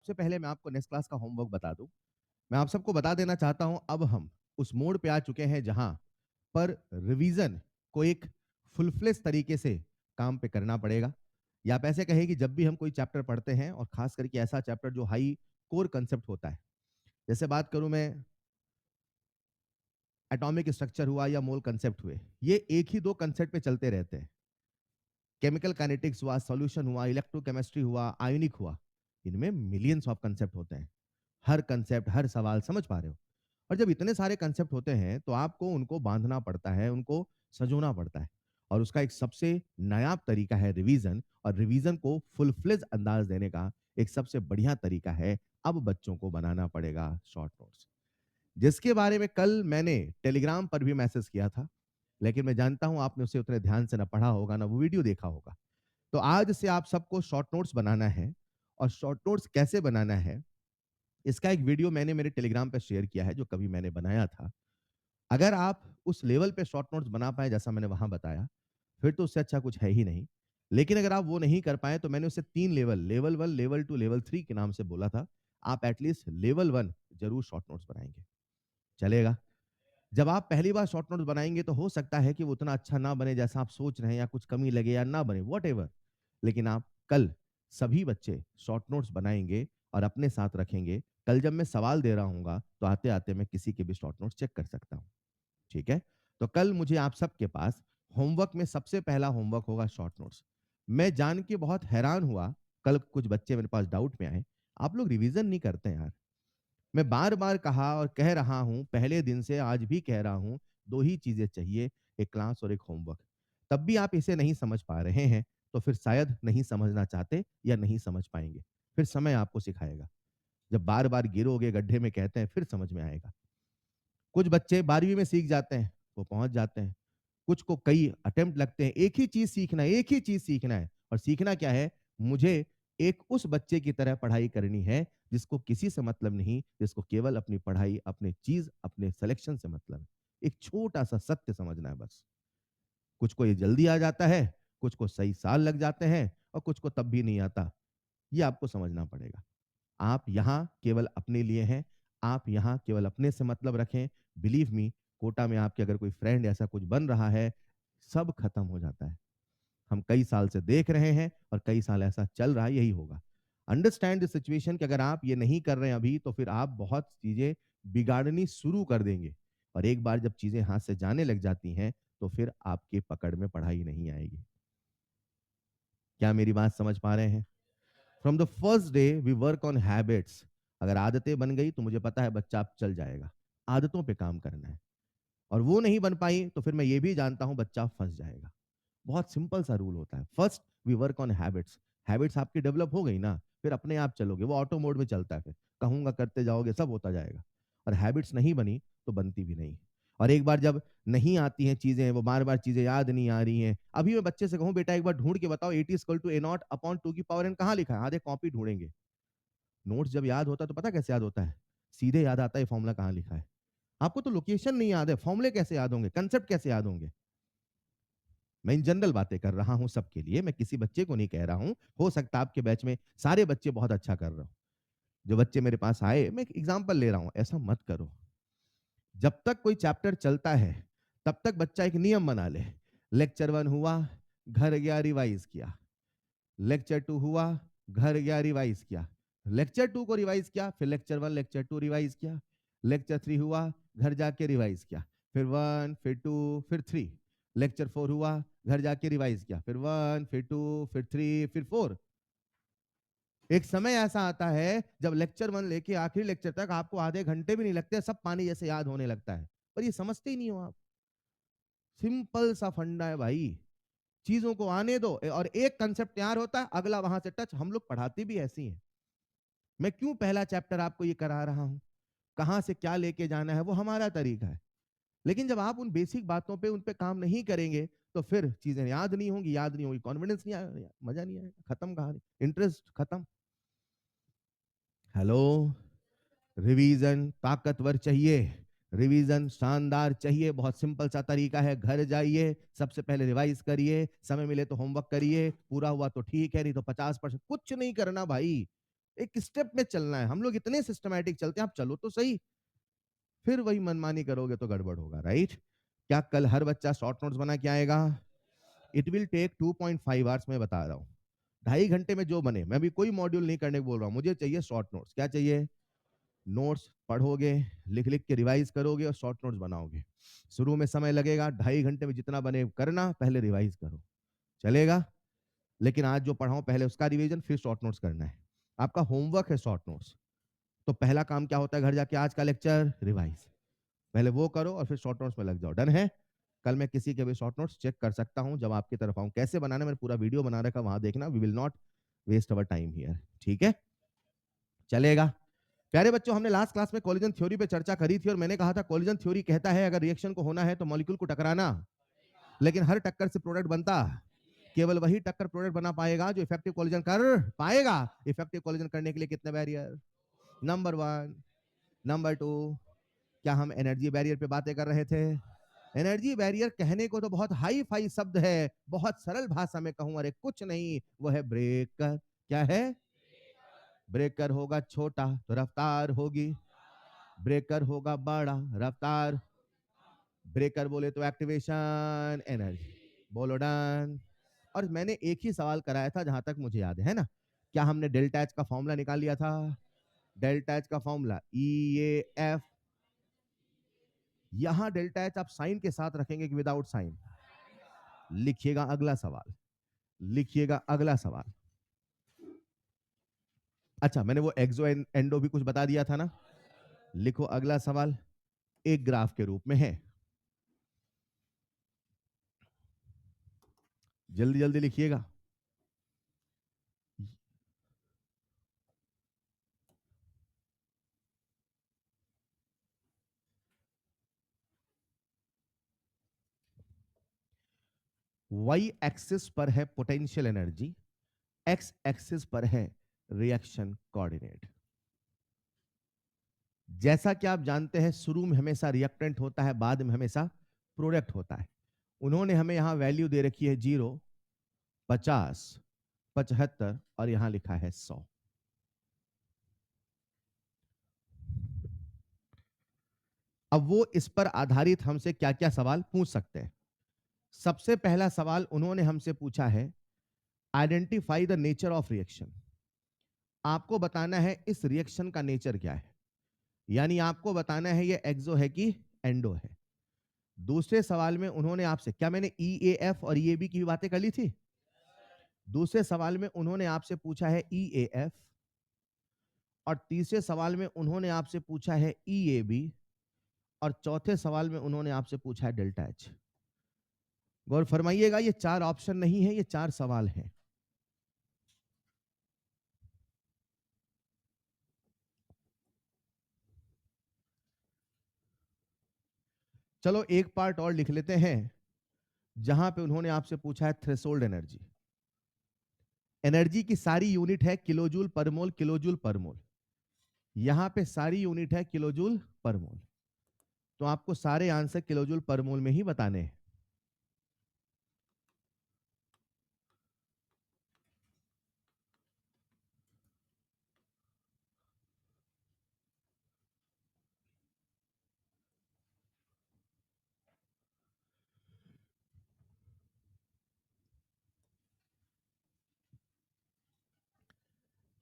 सबसे पहले मैं आपको नेक्स्ट क्लास का होमवर्क बता दूं। मैं आप सबको बता देना चाहता हूं, अब हम उस मोड़ पे आ चुके हैं जहां पर रिवीजन को एक फुल फ्लेज तरीके से काम पे करना पड़ेगा। या आप ऐसे कहें कि जब भी हम कोई चैप्टर पढ़ते हैं और खास करके ऐसा चैप्टर जो हाई कोर कंसेप्ट होता है, जैसे बात करूं मैं एटॉमिक स्ट्रक्चर हुआ या मोल कंसेप्ट हुए, ये एक ही दो कंसेप्ट पे चलते रहते हैं। केमिकल काइनेटिक्स हुआ, सॉल्यूशन हुआ, इलेक्ट्रोकेमिस्ट्री हुआ, आयोनिक हुआ, इनमें मिलियंस ऑफ कंसेप्ट होते हैं। हर कंसेप्ट, हर सवाल, समझ पा रहे हो? और जब इतने सारे कंसेप्ट होते हैं तो आपको उनको बांधना पड़ता है, उनको सजोना पड़ता है। और उसका एक सबसे नायाब तरीका है रिवीजन, और रिवीजन को फुल फ्लेज अंदाज देने का एक सबसे बढ़िया तरीका है, अब बच्चों को बनाना पड़ेगा शॉर्ट नोट्स, जिसके बारे में कल मैंने टेलीग्राम पर भी मैसेज किया था। लेकिन मैं जानता हूं आपने उसे उतने ध्यान से ना पढ़ा होगा ना वो वीडियो देखा होगा। तो आज से आप सबको शॉर्ट नोट्स बनाना है। और शॉर्ट नोट्स कैसे बनाना है, इसका एक वीडियो मैंने मेरे टेलीग्राम पे शेयर किया है, जो कभी मैंने बनाया था। अगर आप उस लेवल पे शॉर्ट नोट्स बना पाए जैसा मैंने वहां बताया, फिर तो उससे अच्छा कुछ है ही नहीं। लेकिन अगर आप वो नहीं कर पाए तो मैंने उसे 3 लेवल, लेवल 1, लेवल 2, लेवल 3 के नाम से बोला था। आप एटलीस्ट लेवल 1 जरूर शॉर्ट नोट्स बनाएंगे, चलेगा? जब आप पहली बार शॉर्ट नोट्स बनाएंगे तो हो सकता है कि वो उतना अच्छा ना बने जैसा आप सोच रहे हैं, या कुछ कमी लगे या ना बने, वॉट। लेकिन आप कल सभी बच्चे शॉर्ट नोट्स बनाएंगे और अपने साथ रखेंगे। कल जब मैं सवाल दे रहा हूंगा तो आते आते मैं किसी के भी शॉर्ट नोट्स चेक कर सकता हूं। ठीक है? तो कल मुझे आप सबके पास होमवर्क में सबसे पहला होमवर्क होगा शॉर्ट नोट्स। मैं जान के बहुत हैरान हुआ, कल कुछ बच्चे मेरे पास डाउट में आए, आप लोग रिवीजन नहीं करते यार। मैं बार बार कहा और कह रहा हूं, पहले दिन से आज भी कह रहा हूं, दो ही चीजें चाहिए, एक क्लास और एक होमवर्क। तब भी आप इसे नहीं समझ पा रहे हैं, तो फिर शायद नहीं समझना चाहते या नहीं समझ पाएंगे। फिर समय आपको सिखाएगा। जब बार बार गिरोगे गड्ढे में, कहते हैं, फिर समझ में आएगा। कुछ बच्चे 12वीं में सीख जाते हैं, वो पहुंच जाते हैं। कुछ को कई अटेम्प्ट लगते हैं, एक ही चीज सीखना है, एक ही चीज सीखना है। और सीखना क्या है? मुझे एक उस बच्चे की तरह पढ़ाई करनी है जिसको किसी से मतलब नहीं, जिसको केवल अपनी पढ़ाई, अपने चीज, अपने सिलेक्शन से मतलब है। एक छोटा सा सत्य समझना है बस। कुछ को ये जल्दी आ जाता है, कुछ को सही साल लग जाते हैं, और कुछ को तब भी नहीं आता। ये आपको समझना पड़ेगा। आप यहाँ केवल अपने लिए हैं, आप यहाँ केवल अपने से मतलब रखें। बिलीव मी, कोटा में आपके अगर कोई फ्रेंड ऐसा कुछ बन रहा है, सब खत्म हो जाता है। हम कई साल से देख रहे हैं और कई साल ऐसा चल रहा है, यही होगा। अंडरस्टैंड द सिचुएशन कि अगर आप ये नहीं कर रहे हैं अभी, तो फिर आप बहुत चीजें बिगाड़नी शुरू कर देंगे। और एक बार जब चीजें हाथ से जाने लग जाती हैं, तो फिर आपके पकड़ में पढ़ाई नहीं आएगी। क्या मेरी बात समझ पा रहे हैं? From the first day we work on habits. अगर आदतें बन गई तो मुझे पता है बच्चा आप चल जाएगा। आदतों पे काम करना है। और वो नहीं बन पाई तो फिर मैं ये भी जानता हूं बच्चा फंस जाएगा। बहुत सिंपल सा रूल होता है, first we work on habits. Habits आपकी डेवलप हो गई ना, फिर अपने आप चलोगे, वो ऑटो मोड में चलता है। फिर कहूंगा करते जाओगे, सब होता जाएगा। और हैबिट्स नहीं बनी तो बनती भी नहीं। और एक बार जब नहीं आती हैं चीजें, वो बार बार चीजें याद नहीं आ रही हैं, अभी मैं बच्चे से कहूं बेटा एक बार ढूंढ के बताओ eight is two a naught upon two की पावर एन कहाँ लिखा है, आधे कॉपी ढूंढेंगे। नोट्स जब याद होता है तो पता कैसे याद होता है? सीधे याद आता है फॉर्मूला कहाँ लिखा है। आपको तो लोकेशन नहीं याद है, फॉर्मूले कैसे याद होंगे, कंसेप्ट कैसे याद होंगे? मैं इन जनरल बातें कर रहा हूं सबके लिए, मैं किसी बच्चे को नहीं कह रहा हूं। हो सकता है आपके बैच में सारे बच्चे बहुत अच्छा कर रहे हो। जो बच्चे मेरे पास आए, मैं एक एग्जांपल ले रहा हूं, ऐसा मत करो। जब तक कोई चैप्टर चलता है तब तक बच्चा एक नियम बना ले। लेक्चर 1 हुआ, घर गया रिवाइज किया। लेक्चर 2 हुआ, घर गया रिवाइज किया। लेक्चर 2 को रिवाइज किया, फिर लेक्चर 1, लेक्चर 2 रिवाइज किया। लेक्चर 3 हुआ, घर जाके रिवाइज किया। फिर 1, फिर 2, फिर 3। लेक्चर 4 हुआ, घर जाके रिवाइज किया। फिर 1, फिर 2, फिर 3, फिर 4। एक समय ऐसा आता है जब लेक्चर 1 लेके आखिरी लेक्चर तक आपको आधे घंटे भी नहीं लगते, सब पानी जैसे याद होने लगता है। पर ये समझते ही नहीं हो आप। सिंपल सा फंडा है भाई। चीजों को आने दो, और एक कंसेप्ट तैयार होता है, अगला वहां से टच। हम लोग पढ़ाते भी ऐसी हैं। मैं क्यों पहला चैप्टर आपको ये करा रहा हूं, कहां से क्या लेके जाना है, वो हमारा तरीका है। लेकिन जब आप उन बेसिक बातों पे उन पे काम नहीं करेंगे, तो फिर चीजें याद नहीं होंगी, याद नहीं होगी, कॉन्फिडेंस नहीं आएगा, मजा नहीं आएगा, खत्म कहानी, इंटरेस्ट खत्म। हेलो। रिवीजन ताकतवर चाहिए, रिवीजन शानदार चाहिए। बहुत सिंपल सा तरीका है, घर जाइए, सबसे पहले रिवाइज करिए, समय मिले तो होमवर्क करिए, पूरा हुआ तो ठीक है, नहीं तो 50%। कुछ नहीं करना भाई, एक स्टेप में चलना है। हम लोग इतने सिस्टमैटिक चलते हैं, आप चलो तो सही। फिर वही मनमानी करोगे तो गड़बड़ होगा, राइट? क्या कल हर बच्चा शॉर्ट नोट्स बना के आएगा? इट विल टेक 2.5 आवर्स, मैं बता रहा हूँ। 2.5 घंटे में जो बने, मैं भी कोई मॉड्यूल नहीं करने को बोल रहा हूँ, मुझे चाहिए शॉर्ट नोट्स। क्या चाहिए? नोट्स पढ़ोगे, लिख लिख के रिवाइज करोगे और शॉर्ट नोट्स बनाओगे। शुरू में समय लगेगा, 2.5 घंटे में जितना बने करना, पहले रिवाइज करो, चलेगा? लेकिन आज जो पढ़ाऊं पहले उसका रिवीजन, फिर शॉर्ट नोट्स करना है। आपका होमवर्क है शॉर्ट नोट्स। तो पहला काम क्या होता है घर जाके? आज का लेक्चर रिवाइज, पहले वो करो और फिर शॉर्ट नोट्स में लग जाओ। डन है? कल मैं किसी के भी शॉर्ट नोट्स चेक कर सकता हूं जब आपकी तरफ आऊं। कैसे बनाना, मैंने पूरा वीडियो बना रखा, वहां देखना। We will not waste our time here, ठीक है? चलेगा? प्यारे बच्चों, हमने लास्ट क्लास में कोलिजन थ्योरी पे चर्चा करी थी और मैंने कहा था कोलिजन थ्योरी कहता है अगर रिएक्शन को होना है तो मॉलिक्यूल को टकराना, लेकिन हर टक्कर से प्रोडक्ट बनता, केवल वही टक्कर प्रोडक्ट बना पाएगा जो इफेक्टिव कोलिजन कर पाएगा। इफेक्टिव कोलिजन करने के लिए कितने बैरियर? नंबर 1, नंबर 2, क्या हम एनर्जी बैरियर पे बातें कर रहे थे? एनर्जी बैरियर कहने को तो बहुत हाई फाई शब्द है, बहुत सरल भाषा में कहूं, अरे कुछ नहीं, वो है ब्रेकर। क्या है? ब्रेकर होगा छोटा तो रफ्तार होगी, ब्रेकर होगा बड़ा, रफ्तार। ब्रेकर बोले तो एक्टिवेशन एनर्जी। बोलो डन। और मैंने एक ही सवाल कराया था जहां तक मुझे याद है ना? क्या हमने डेल्टा एच का फॉर्मूला निकाल लिया था? डेल्टा एच का फॉर्मूला EAF। यहां डेल्टा एच आप साइन के साथ रखेंगे कि विदाउट साइन? लिखिएगा अगला सवाल, लिखिएगा अगला सवाल। अच्छा, मैंने वो एक्सो एंडो भी कुछ बता दिया था ना? लिखो अगला सवाल, एक ग्राफ के रूप में है। जल्दी जल्दी लिखिएगा। वाई एक्सिस पर है पोटेंशियल एनर्जी, एक्स एक्सिस पर है रिएक्शन कोऑर्डिनेट। जैसा कि आप जानते हैं शुरू में हमेशा रिएक्टेंट होता है, बाद में हमेशा प्रोडक्ट होता है। उन्होंने हमें यहां वैल्यू दे रखी है 0, 50, 75 और यहां लिखा है 100। अब वो इस पर आधारित हमसे क्या क्या सवाल पूछ सकते हैं। सबसे पहला सवाल उन्होंने हमसे पूछा है identify the nature of reaction. आपको बताना है इस रिएक्शन का नेचर क्या है, यानी आपको बताना है ये एक्सो है कि एंडो है। दूसरे सवाल में उन्होंने आपसे, क्या मैंने EAF और EAB की भी बातें कर ली थी? दूसरे सवाल में उन्होंने आपसे पूछा है EAF और तीसरे सवाल में उन्होंने आपसे पूछा है EAB और चौथे सवाल में उन्होंने आपसे पूछा है डेल्टा एच। गौर फरमाइएगा, ये 4 ऑप्शन नहीं है, ये 4 सवाल हैं। चलो एक पार्ट और लिख लेते हैं जहां पे उन्होंने आपसे पूछा है थ्रेशोल्ड एनर्जी। एनर्जी की सारी यूनिट है किलोजूल पर मोल, किलोजूल पर मोल। यहां पे सारी यूनिट है किलोजूल पर मोल, तो आपको सारे आंसर किलोजूल पर मोल में ही बताने हैं।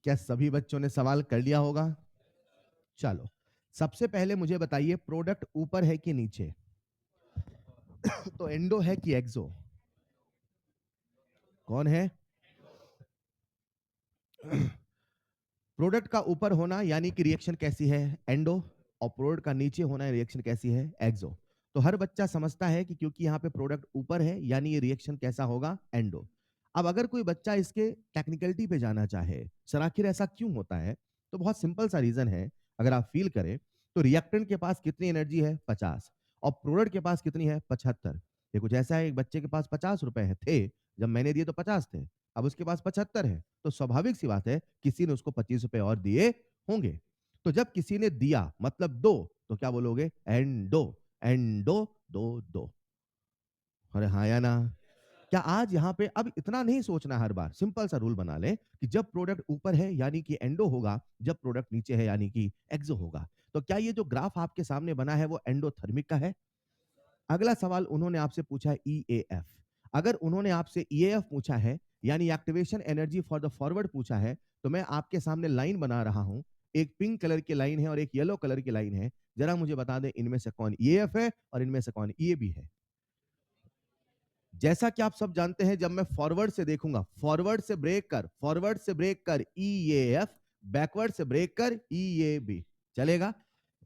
क्या सभी बच्चों ने सवाल कर लिया होगा? चलो, सबसे पहले मुझे बताइए प्रोडक्ट ऊपर है कि नीचे? तो एंडो है कि एक्सो? कौन है? प्रोडक्ट का ऊपर होना यानी कि रिएक्शन कैसी है? एंडो। और प्रोडक्ट का नीचे होना रिएक्शन कैसी है? एक्सो। तो हर बच्चा समझता है कि क्योंकि यहाँ पे प्रोडक्ट ऊपर है यानी ये रिएक्शन कैसा होगा? एंडो। अब अगर कोई बच्चा इसके टेक्निकलिटी पे जाना चाहे, सर आखिर ऐसा क्यों होता है, तो बहुत सिंपल सा रीजन है। अगर आप फील करें तो रिएक्टेंट के पास कितनी एनर्जी है? 50। और प्रोडक्ट के पास कितनी है? 75। ये कुछ ऐसा है, एक बच्चे के पास 50 रुपए है थे जब मैंने दिए तो 50 थे, अब उसके पास 75 है, तो स्वाभाविक सी बात है किसी ने उसको 25 रुपए और दिए होंगे। तो जब किसी ने दिया मतलब दो, तो क्या बोलोगे? एंडो। एंडो दो दो। अरे हाँ या ना? क्या आज यहाँ पे अब इतना नहीं सोचना, हर बार सिंपल सा रूल बना ले कि जब प्रोडक्ट ऊपर है यानी कि एंडो होगा, जब प्रोडक्ट नीचे है यानी कि एक्सो होगा। तो क्या ये जो ग्राफ आपके सामने बना है वो एंडोथर्मिक का है? अगला सवाल उन्होंने आपसे पूछा है ईएएफ। अगर उन्होंने आपसे ईएएफ पूछा है यानी activation energy for the forward पूछा है, तो मैं आपके सामने लाइन बना रहा हूं। एक पिंक कलर की लाइन है और एक येलो कलर की लाइन है। जरा मुझे बता दें इनमें से कौन ईएएफ है और इनमें से कौन ईएबी है। जैसा कि आप सब जानते हैं, जब मैं फॉरवर्ड से देखूंगा, फॉरवर्ड से ब्रेक कर ईएएफ, बैकवर्ड से ब्रेक कर ईएबी, चलेगा?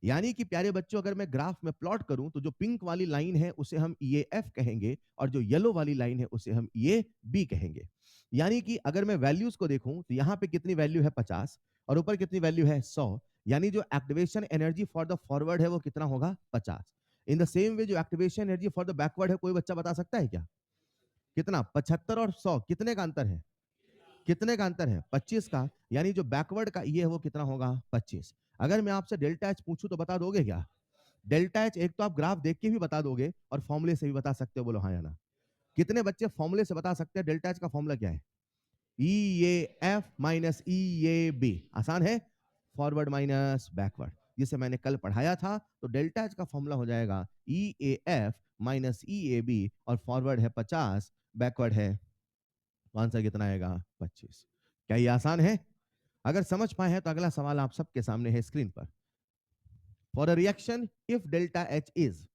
यानी कि प्यारे बच्चों, अगर मैं ग्राफ में प्लॉट करूं तो जो पिंक वाली लाइन है उसे हम ईएएफ कहेंगे और जो येलो वाली लाइन है उसे हम ईएबी कहेंगे। यानी कि अगर मैं वैल्यूज को देखूं तो यहां पे कितनी वैल्यू है 50 और ऊपर कितनी वैल्यू है 100, यानी जो activation energy for the forward है वो कितना होगा 50। इन द सेम वे जो activation energy for the backward है, कोई बच्चा बता सकता है क्या? कितना? 75 और 100 कितने का अंतर है? कितने का अंतर है? 25 का। यानी जो बैकवर्ड का ये है वो कितना होगा? 25। अगर मैं आपसे डेल्टा एच पूछूं तो बता दोगे क्या? डेल्टा एच एक तो आप ग्राफ देख के भी बता दोगे और फॉर्मूले से भी बता सकते हो, बोलो हाँ या ना। कितने बच्चे फॉर्मूले से बता सकते हैं डेल्टा एच का फॉर्मूला क्या है? E A F minus E A B. आसान है, फॉरवर्ड माइनस बैकवर्ड, जिसे मैंने कल पढ़ाया था। तो डेल्टा एच का फॉर्मूला हो जाएगा E A F minus E A B, और फॉरवर्ड है 50, बैकवर्ड है, तो आंसर कितना आएगा? 25। क्या ये आसान है? अगर समझ पाए हैं तो अगला सवाल आप सबके सामने है स्क्रीन पर। For a reaction if delta H is,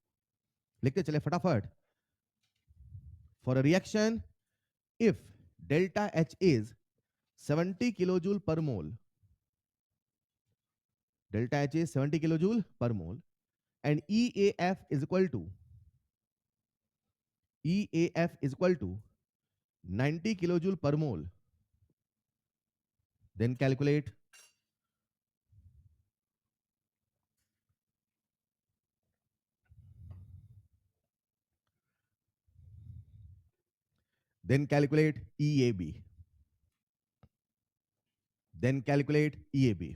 लिखते चले फटाफट। For a reaction if delta H is 70 kilojoule पर मोल, डेल्टा एच इज 70 किलोजूल पर मोल, and EAF is equal to 90 kilojoule per mole, then calculate EAB, then calculate EAB.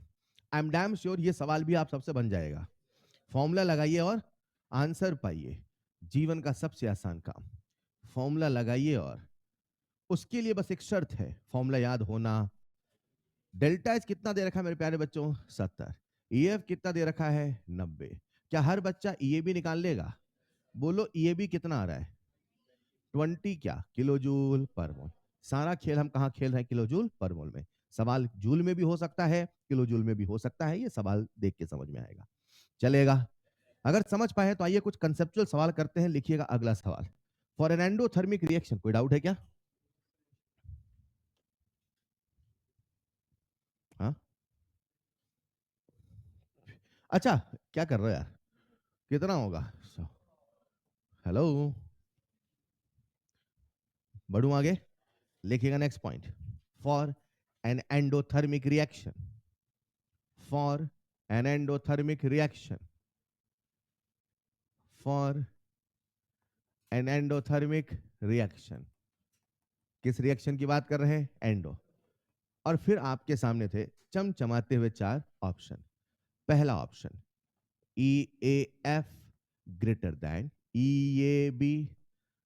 I am damn sure ये सवाल भी आप सबसे बन जाएगा। फॉर्मूला लगाइए और आंसर पाइए, जीवन का सबसे आसान काम। फॉर्मूला लगाइए और उसके लिए बस एक शर्त है, फॉर्मूला याद होना। डेल्टा एच कितना दे रखा है मेरे प्यारे बच्चों? 70। ईएफ कितना दे रखा है? 90। क्या हर बच्चा ईएबी निकाल लेगा? बोलो ईएबी कितना आ रहा है? 20 क्या? किलो जूल पर मोल। सारा खेल हम कहाँ खेल रहे हैं? किलो जूल पर मोल में। सवाल जूल में भी हो सकता है, किलो जूल में भी हो सकता है, ये सवाल देख के समझ में आएगा, चलेगा? अगर समझ पाए तो आइए कुछ कंसेप्चुअल सवाल करते हैं। लिखिएगा अगला सवाल। फॉर एन एंडोथर्मिक रिएक्शन, कोई डाउट है क्या? हाँ, अच्छा, क्या कर रहे हो यार? कितना होगा? हेलो, बढ़ू आगे, लिखिएगा next point. For an endothermic reaction, for an endothermic reaction, for an endothermic reaction, किस रिएक्शन की बात कर रहे हैं? एंडो। और फिर आपके सामने थे चमचमाते हुए 4 ऑप्शन। पहला option E A F greater than E A B,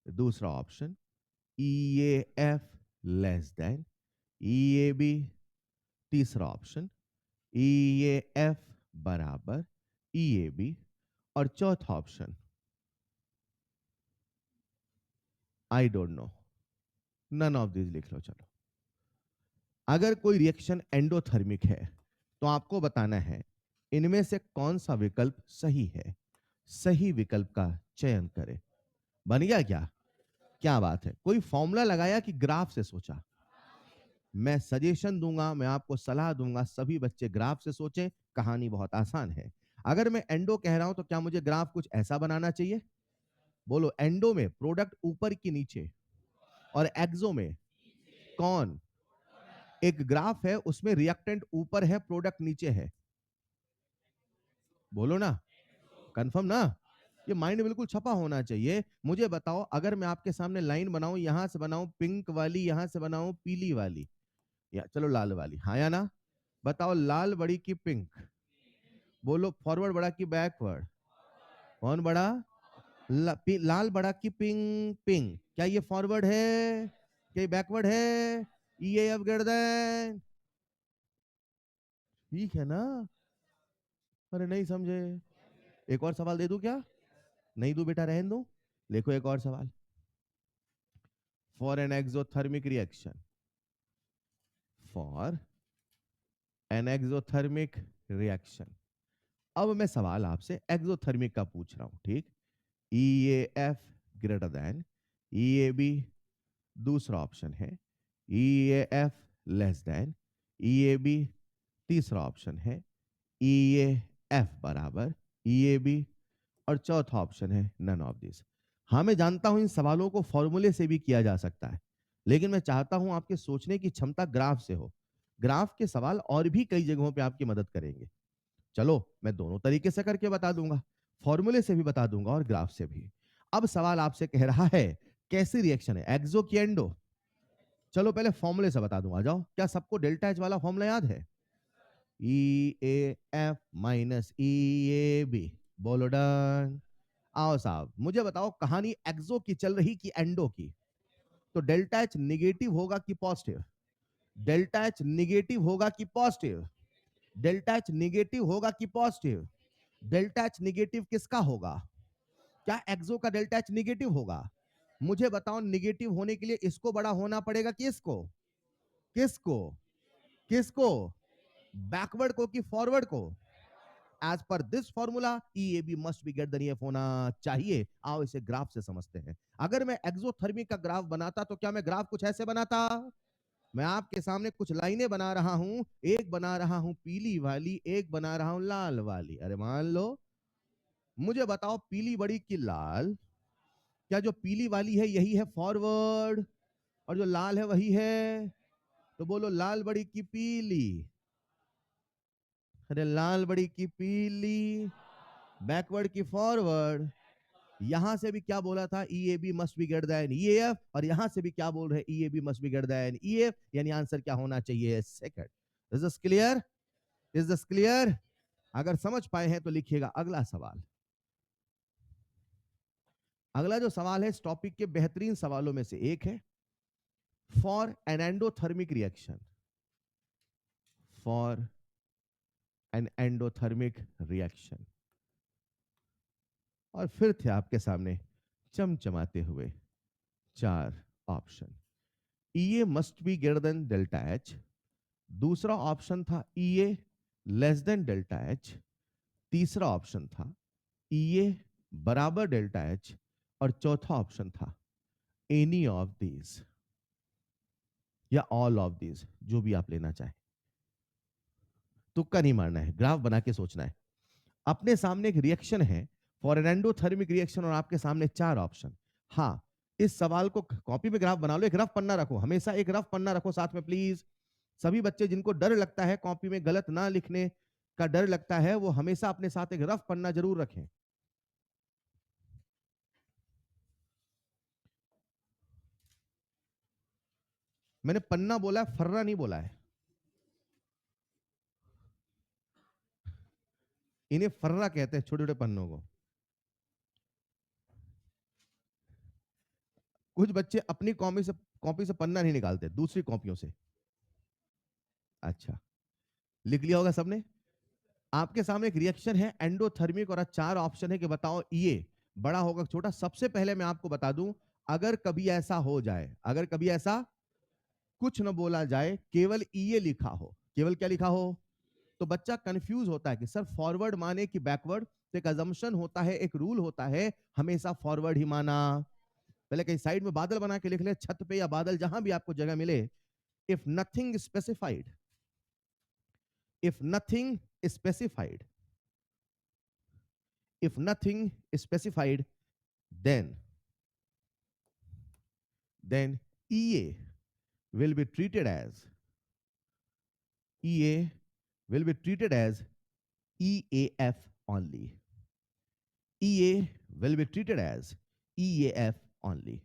दूसरा option E A F less than E A B, तीसरा ऑप्शन ई ए एफ बराबर ई ए बी, और चौथा option I don't know, none of this लिख लो। चलो, अगर कोई रिएक्शन एंडोथर्मिक है तो आपको बताना है इनमें से कौन सा विकल्प सही है। सही विकल्प का चयन करें। बन गया क्या? क्या बात है, कोई फॉर्मूला लगाया कि ग्राफ से सोचा? मैं सजेशन दूंगा, मैं आपको सलाह दूंगा, सभी बच्चे ग्राफ से सोचें। कहानी बहुत आसान है। अगर मैं एंडो कह रहा हूं तो क्या मुझे ग्राफ कुछ ऐसा बनाना चाहिए? बोलो, एंडो में प्रोडक्ट ऊपर की नीचे और एक्सो में कौन? एक ग्राफ है उसमें रिएक्टेंट ऊपर है, प्रोडक्ट नीचे है, बोलो ना, कंफर्म ना? ये माइंड में बिल्कुल छपा होना चाहिए। मुझे बताओ, अगर मैं आपके सामने लाइन बनाऊं, यहां से बनाऊं पिंक वाली, यहां से बनाऊं पीली वाली, या चलो लाल वाली, हाँ या ना? बताओ, लाल बड़ी की पिंक? बोलो, फॉरवर्ड बड़ा की बैकवर्ड? कौन बड़ा? लाल बड़ा की पिंग पिंग, क्या ये फॉरवर्ड है, क्या ये बैकवर्ड है? ई एफ ग्रेटर देन, ठीक है ना? अरे नहीं समझे? एक और सवाल दे दूं क्या? नहीं दूं बेटा, रहने दो। देखो एक और सवाल। For an exothermic reaction, for an exothermic reaction, अब मैं सवाल आपसे एक्सोथर्मिक का पूछ रहा हूं, ठीक? E A F greater than E A B, दूसरा ऑप्शन है E A F less than E A B, तीसरा ऑप्शन है ई ए एफ बराबर ई ए बी, और चौथा ऑप्शन है नन ऑफ दिस। हाँ मैं जानता हूं इन सवालों को फॉर्मूले से भी किया जा सकता है, लेकिन मैं चाहता हूं आपके सोचने की क्षमता ग्राफ से हो। ग्राफ के सवाल और भी कई जगहों पे आपकी मदद करेंगे। चलो मैं दोनों तरीके से करके बता दूंगा, फॉर्मूले से भी बता दूंगा और ग्राफ से भी। अब सवाल आपसे कह रहा है कैसी रिएक्शन है, एक्सो की एंडो? चलो पहले फॉर्मूले से बता दूं, आ जाओ। क्या सबको डेल्टा एच वाला फॉर्मूला याद है? E A F minus E A B, बोलो डन। आओ साहब मुझे बताओ, कहानी एक्सो की चल रही कि एंडो की? तो डेल्टा एच निगेटिव होगा कि पॉजिटिव? डेल्टा एच निगेटिव होगा कि पॉजिटिव? डेल्टा एच निगेटिव होगा कि पॉजिटिव? डेल्टा एच निगेटिव किसका होगा? क्या एक्सो का डेल्टा एच निगेटिव होगा? मुझे बताओ निगेटिव होने के लिए इसको बड़ा होना पड़ेगा कि इसको? किसको? किसको? बैकवर्ड को कि फॉरवर्ड को? As per this formula E A B must be greater than E F होना चाहिए। आओ इसे ग्राफ से समझते हैं। अगर मैं एक्सोथर्मिक का ग्राफ बनाता तो क्या मैं ग्राफ कुछ ऐसे बनाता? मैं आपके सामने कुछ लाइनें बना रहा हूं, एक बना रहा हूं पीली वाली, एक बना रहा हूं लाल वाली। अरे मान लो, मुझे बताओ पीली बड़ी की लाल? क्या जो पीली वाली है यही है फॉरवर्ड, और जो लाल है वही है? तो बोलो लाल बड़ी की पीली। अरे लाल बड़ी की पीली, बैकवर्ड की फॉरवर्ड। यहां से भी क्या बोला था? E A B must be greater than E F, और यहां से भी क्या बोल रहे हैं? E A B must be greater than E F, यानी आंसर क्या होना चाहिए? Second. Is this clear? Is this clear? अगर समझ पाए हैं तो लिखिएगा अगला सवाल। अगला जो सवाल है इस टॉपिक के बेहतरीन सवालों में से एक है। For an endothermic reaction, for an endothermic reaction, और फिर थे आपके सामने चमचमाते हुए चार option. E A must be greater than delta H, दूसरा ऑप्शन था ई ए लेस देन डेल्टा एच, तीसरा ऑप्शन था ई ए बराबर डेल्टा एच, और चौथा ऑप्शन था एनी ऑफ दीज या ऑल ऑफ दीज, जो भी आप लेना चाहें। तुक्का नहीं मारना है, ग्राफ बना के सोचना है। अपने सामने एक रिएक्शन है फॉर एन एंडोथर्मिक रिएक्शन, और आपके सामने चार ऑप्शन। हाँ इस सवाल को कॉपी में ग्राफ बना लो, एक रफ पन्ना रखो, हमेशा एक रफ पन्ना रखो साथ में प्लीज। सभी बच्चे जिनको डर लगता है कॉपी में गलत ना लिखने का डर लगता है, वो हमेशा अपने साथ एक रफ पन्ना जरूर रखें। मैंने पन्ना बोला है, फर्रा नहीं बोला है। इन्हें फर्रा कहते हैं, छोटे छोटे पन्नों को। कुछ बच्चे अपनी कॉपी से पन्ना नहीं निकालते, दूसरी कॉपियों से। अच्छा, लिख लिया होगा सबने। आपके सामने एक रिएक्शन है एंडोथर्मिक, और चार ऑप्शन है कि बताओ ये बड़ा होगा छोटा। सबसे पहले मैं आपको बता दूं, अगर कभी ऐसा हो जाए, अगर कभी ऐसा कुछ न बोला जाए, केवल ये लिखा हो, केवल क्या लिखा हो, तो बच्चा कंफ्यूज होता है कि सर फॉरवर्ड माने कि बैकवर्ड। तो एक अजम्पशन होता है, एक रूल होता है, हमेशा फॉरवर्ड ही माना। पहले कहीं साइड में बादल बना के लिख ले, छत पे या बादल जहां भी आपको जगह मिले। If nothing specified, if nothing specified, if nothing is specified, then EA will be treated as EA will be treated as EAF only. EA will be treated as EAF only.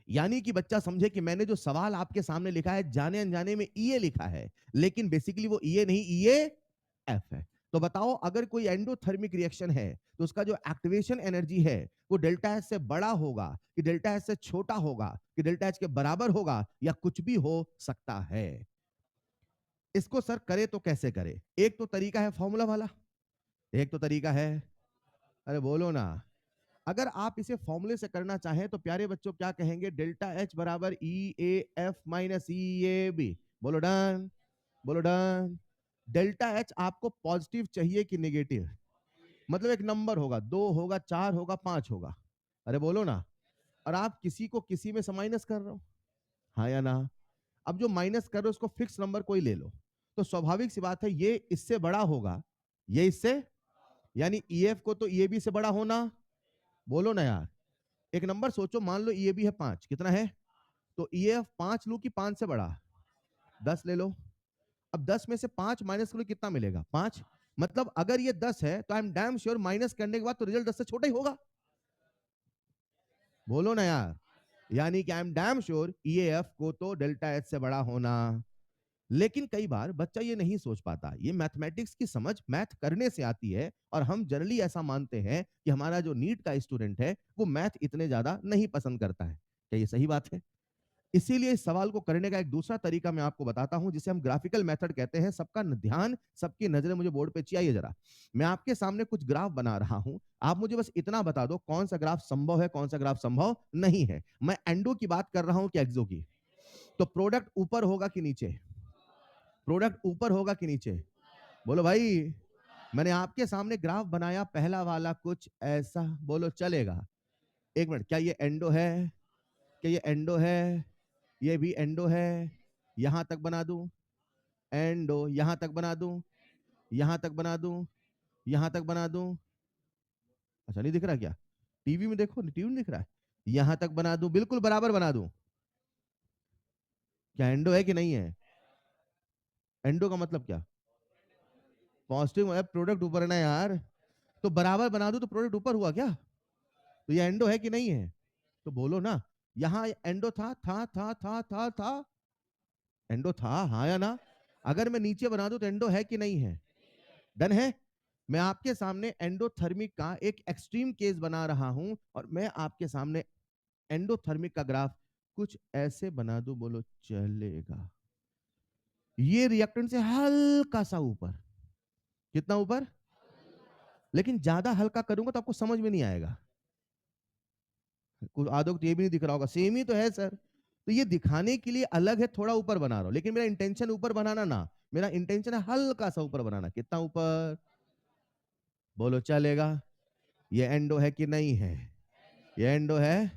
यानी कि बच्चा समझे कि मैंने जो सवाल आपके सामने लिखा है, जाने अनजाने में EA लिखा है, लेकिन बेसिकली वो EA नहीं, EAF है। तो बताओ अगर कोई एंडोथर्मिक रिएक्शन है तो उसका जो एक्टिवेशन एनर्जी है वो डेल्टा एच से बड़ा होगा कि डेल्टा एच से छोटा होगा कि डेल्टा एच के बराबर होगा या कुछ भी हो सकता है। इसको सर करे तो कैसे करे? एक तो तरीका है फॉर्मूला वाला, एक तो तरीका है, अरे बोलो ना, अगर आप इसे फॉर्मूले से करना चाहें तो प्यारे बच्चों क्या कहेंगे? डेल्टा एच बराबर E A F minus E A B. बोलो डन, बोलो डन। डेल्टा एच आपको पॉजिटिव चाहिए कि नेगेटिव? मतलब एक नंबर होगा, 2 होगा, 4 होगा, 5 होगा। अरे बोलो ना। और आप किसी को किसी में से माइनस कर रहे हो, हाँ या ना? अब जो माइनस कर रहे हो उसको फिक्स नंबर कोई ले लो, तो स्वाभाविक सी बात है ये इससे बड़ा होगा, ये इससे, यानी ईएफ को तो ईएबी से बड़ा होना। बोलो ना यार। एक नंबर सोचो, मान लो ईएबी है 5, कितना है? तो ईएफ 5 लू कि 5 से बड़ा? 10 ले लो। अब 10 में से 5 माइनस करो कितना मिलेगा? 5। मतलब अगर ये 10 है तो आई एम डैम श्योर माइनस करने के बाद तो रिजल्ट 10 से छोटा ही होगा। बोलो ना यार। यानी कि आई एम डैम श्योर ईएएफ को तो डेल्टा एच से बड़ा होना। लेकिन कई बार बच्चा ये नहीं सोच पाता, ये मैथमेटिक्स की समझ मैथ करने से आती है और हम जनरली ऐसा मानते हैं कि हमारा जो नीट का स्टूडेंट है वो मैथ इतने ज्यादा नहीं पसंद करता है। क्या ये सही बात है? इसीलिए इस सवाल को करने का एक दूसरा तरीका मैं आपको बताता हूं जिसे हम ग्राफिकल मेथड कहते हैं। सबका ध्यान, सबकी नजरें मुझे बोर्ड पे चाहिए जरा। मैं आपके सामने कुछ ग्राफ बना रहा हूं, आप मुझे बस इतना बता दो कौन सा ग्राफ संभव है, कौन सा ग्राफ संभव नहीं है। मैं एंडो की बात कर रहा हूं कि एक्सो की? तो प्रोडक्ट ऊपर होगा कि नीचे? प्रोडक्ट ऊपर होगा कि नीचे? बोलो भाई। मैंने आपके सामने ग्राफ बनाया, पहला वाला कुछ ऐसा, बोलो चलेगा? एक मिनट, क्या ये एंडो है? क्या ये एंडो है? ये भी एंडो है। यहां तक बना दूं? एंडो। यहां तक बना दूं? यहां तक बना दूं? यहां तक बना दूं? अच्छा नहीं दिख रहा क्या? टीवी में देखो, टीवी में दिख रहा है। यहां तक बना दूं? बिल्कुल बराबर बना दूं? क्या एंडो है कि नहीं है? एंडो का मतलब क्या? पॉजिटिव है, प्रोडक्ट ऊपर है ना यार। तो बराबर बना दूं तो प्रोडक्ट ऊपर हुआ क्या? तो ये एंडो है कि नहीं है? तो बोलो ना। यहां एंडो था। एंडो था, हाँ या ना? अगर मैं नीचे बना दूं तो एंडो है कि नहीं है? डन है। मैं आपके सामने एंडोथर्मिक का एक एक्सट्रीम केस बना रहा हूं और मैं आपके सामने एंडोथर्मिक का ग्राफ कुछ ऐसे बना दूं, बोलो चलेगा? ये रिएक्टेंट से हल्का सा ऊपर। कितना ऊपर? लेकिन ज्यादा हल्का करूंगा तो आपको समझ में नहीं आएगा। कुछ आधो को तो ये भी नहीं दिख रहा होगा, सेम ही तो है सर। तो ये दिखाने के लिए अलग है, थोड़ा ऊपर बना रहा हूं, लेकिन मेरा इंटेंशन ऊपर बनाना ना, मेरा इंटेंशन है हल्का सा ऊपर बनाना। कितना ऊपर? बोलो चलेगा? ये एंडो है कि नहीं है? ये एंडो है।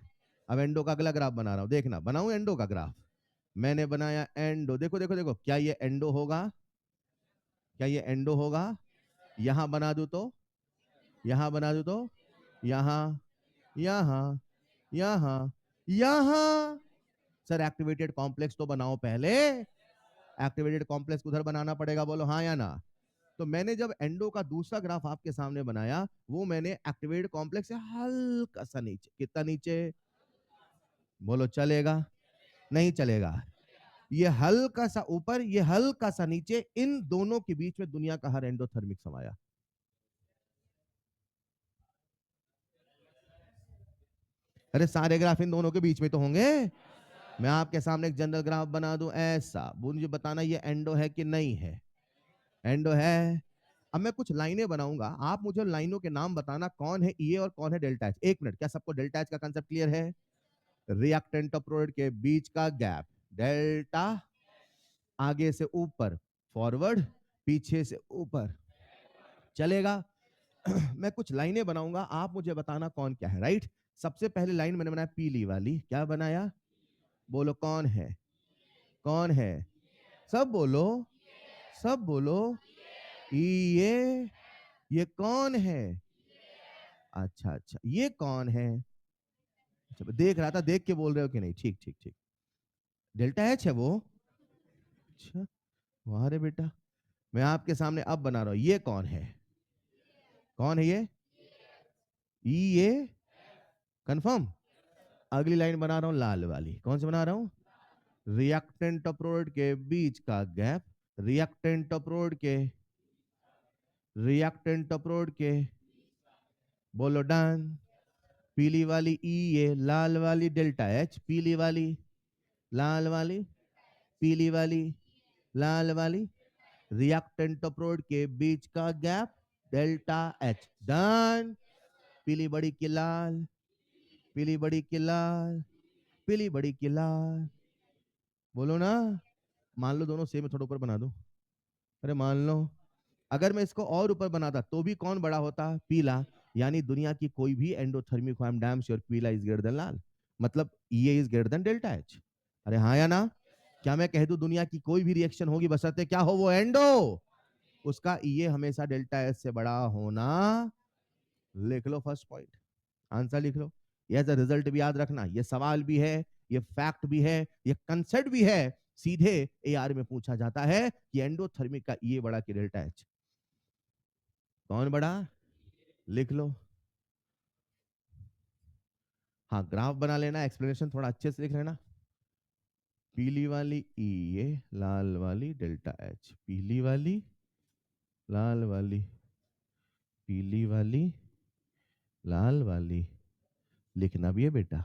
अब एंडो का अगला ग्राफ बना रहा हूं, देखना, बनाऊं एंडो का ग्राफ? मैंने बनाया एंडो, देखो देखो देखो, क्या ये एंडो होगा? क्या ये एंडो होगा? यहां बना दूं तो? यहां बना दूं तो? यहां, यहां, यहां, यहां। सर एक्टिवेटेड कॉम्प्लेक्स तो बनाओ पहले। एक्टिवेटेड कॉम्प्लेक्स उधर बनाना पड़ेगा, बोलो हाँ या ना? तो मैंने जब एंडो का दूसरा ग्राफ आपके सामने बनाया, वो मैंने एक्टिवेटेड कॉम्प्लेक्स से हल्का सा नीचे। कितना नीचे? बोलो चलेगा? नहीं चलेगा? ये हल्का सा ऊपर, ये हल्का सा नीचे, इन दोनों के बीच में दुनिया का हर एंडोथर्मिक समाया। अरे सारे ग्राफ इन दोनों के बीच में तो होंगे। मैं आपके सामने एक जनरल ग्राफ बना दूं ऐसा, मुझे बताना ये एंडो है कि नहीं है? एंडो है। अब मैं कुछ लाइनें बनाऊंगा, आप मुझे लाइनों के नाम बताना, कौन है ये और कौन है डेल्टा एच। एक मिनट, क्या सबको डेल्टा एच का कंसेप्ट क्लियर है? रिएक्टेंट और प्रोडक्ट के बीच का गैप, डेल्टा। आगे से ऊपर फॉरवर्ड, पीछे से ऊपर, चलेगा? मैं कुछ लाइनें बनाऊंगा, आप मुझे बताना कौन क्या है, राइट? सबसे पहले लाइन मैंने बनाया पीली वाली, क्या बनाया? बोलो कौन है? कौन है? सब बोलो, सब बोलो। ये कौन है? अच्छा अच्छा, ये कौन है? अच्छा, देख रहा था, देख के बोल रहे हो कि नहीं? ठीक ठीक ठीक। डेल्टा एच है वो? अच्छा, वाह रे बेटा। मैं आपके सामने अब बना रहा हूं, ये कौन है? कौन है ये? ये कंफर्म। अगली लाइन बना रहा हूं लाल वाली, कौन सी बना रहा हूं? रिएक्टेंट और प्रोडक्ट के बीच का गैप, रिएक्टेंट और प्रोडक्ट के, रिएक्टेंट अप्रोड के, बोलो डन। पीली वाली ई ए, लाल वाली डेल्टा एच, पीली वाली, लाल वाली, पीली वाली, लाल वाली, रिएक्टेंट अप्रोड के बीच का गैप डेल्टा एच, डन। पीली बड़ी की लाल, पीली बड़ी की लाल, पीली बड़ी की लाल, बोलो ना। मान लो दोनों सेम है, थोड़ा ऊपर बना दो। अरे मान लो अगर मैं इसको और ऊपर बनाता तो भी कौन बड़ा होता? पीला। यानी दुनिया की कोई भी endothermic, I am damn sure पीला इज ग्रेटर देन लाल, मतलब E A is greater than delta H. अरे हाँ या ना? क्या मैं कह दूं दुनिया की कोई भी रिएक्शन होगी बशर्ते क्या हो वो एंडो, उसका ईए हमेशा डेल्टा एच से बड़ा होना। लिख लो फर्स्ट पॉइंट, आंसर लिख लो। ये रिजल्ट भी याद रखना, ये सवाल भी है, ये फैक्ट भी है, ये कंसेप्ट भी है। सीधे एआर में पूछा जाता है कि एंडोथर्मिक का ये बड़ा कि डेल्टा एच, कौन बड़ा? लिख लो। हाँ ग्राफ बना लेना, एक्सप्लेनेशन थोड़ा अच्छे से लिख लेना। पीली वाली ई ए, लाल वाली डेल्टा एच, पीली वाली, लाल वाली, पीली वाली, लाल वाली, लिखना भी है बेटा।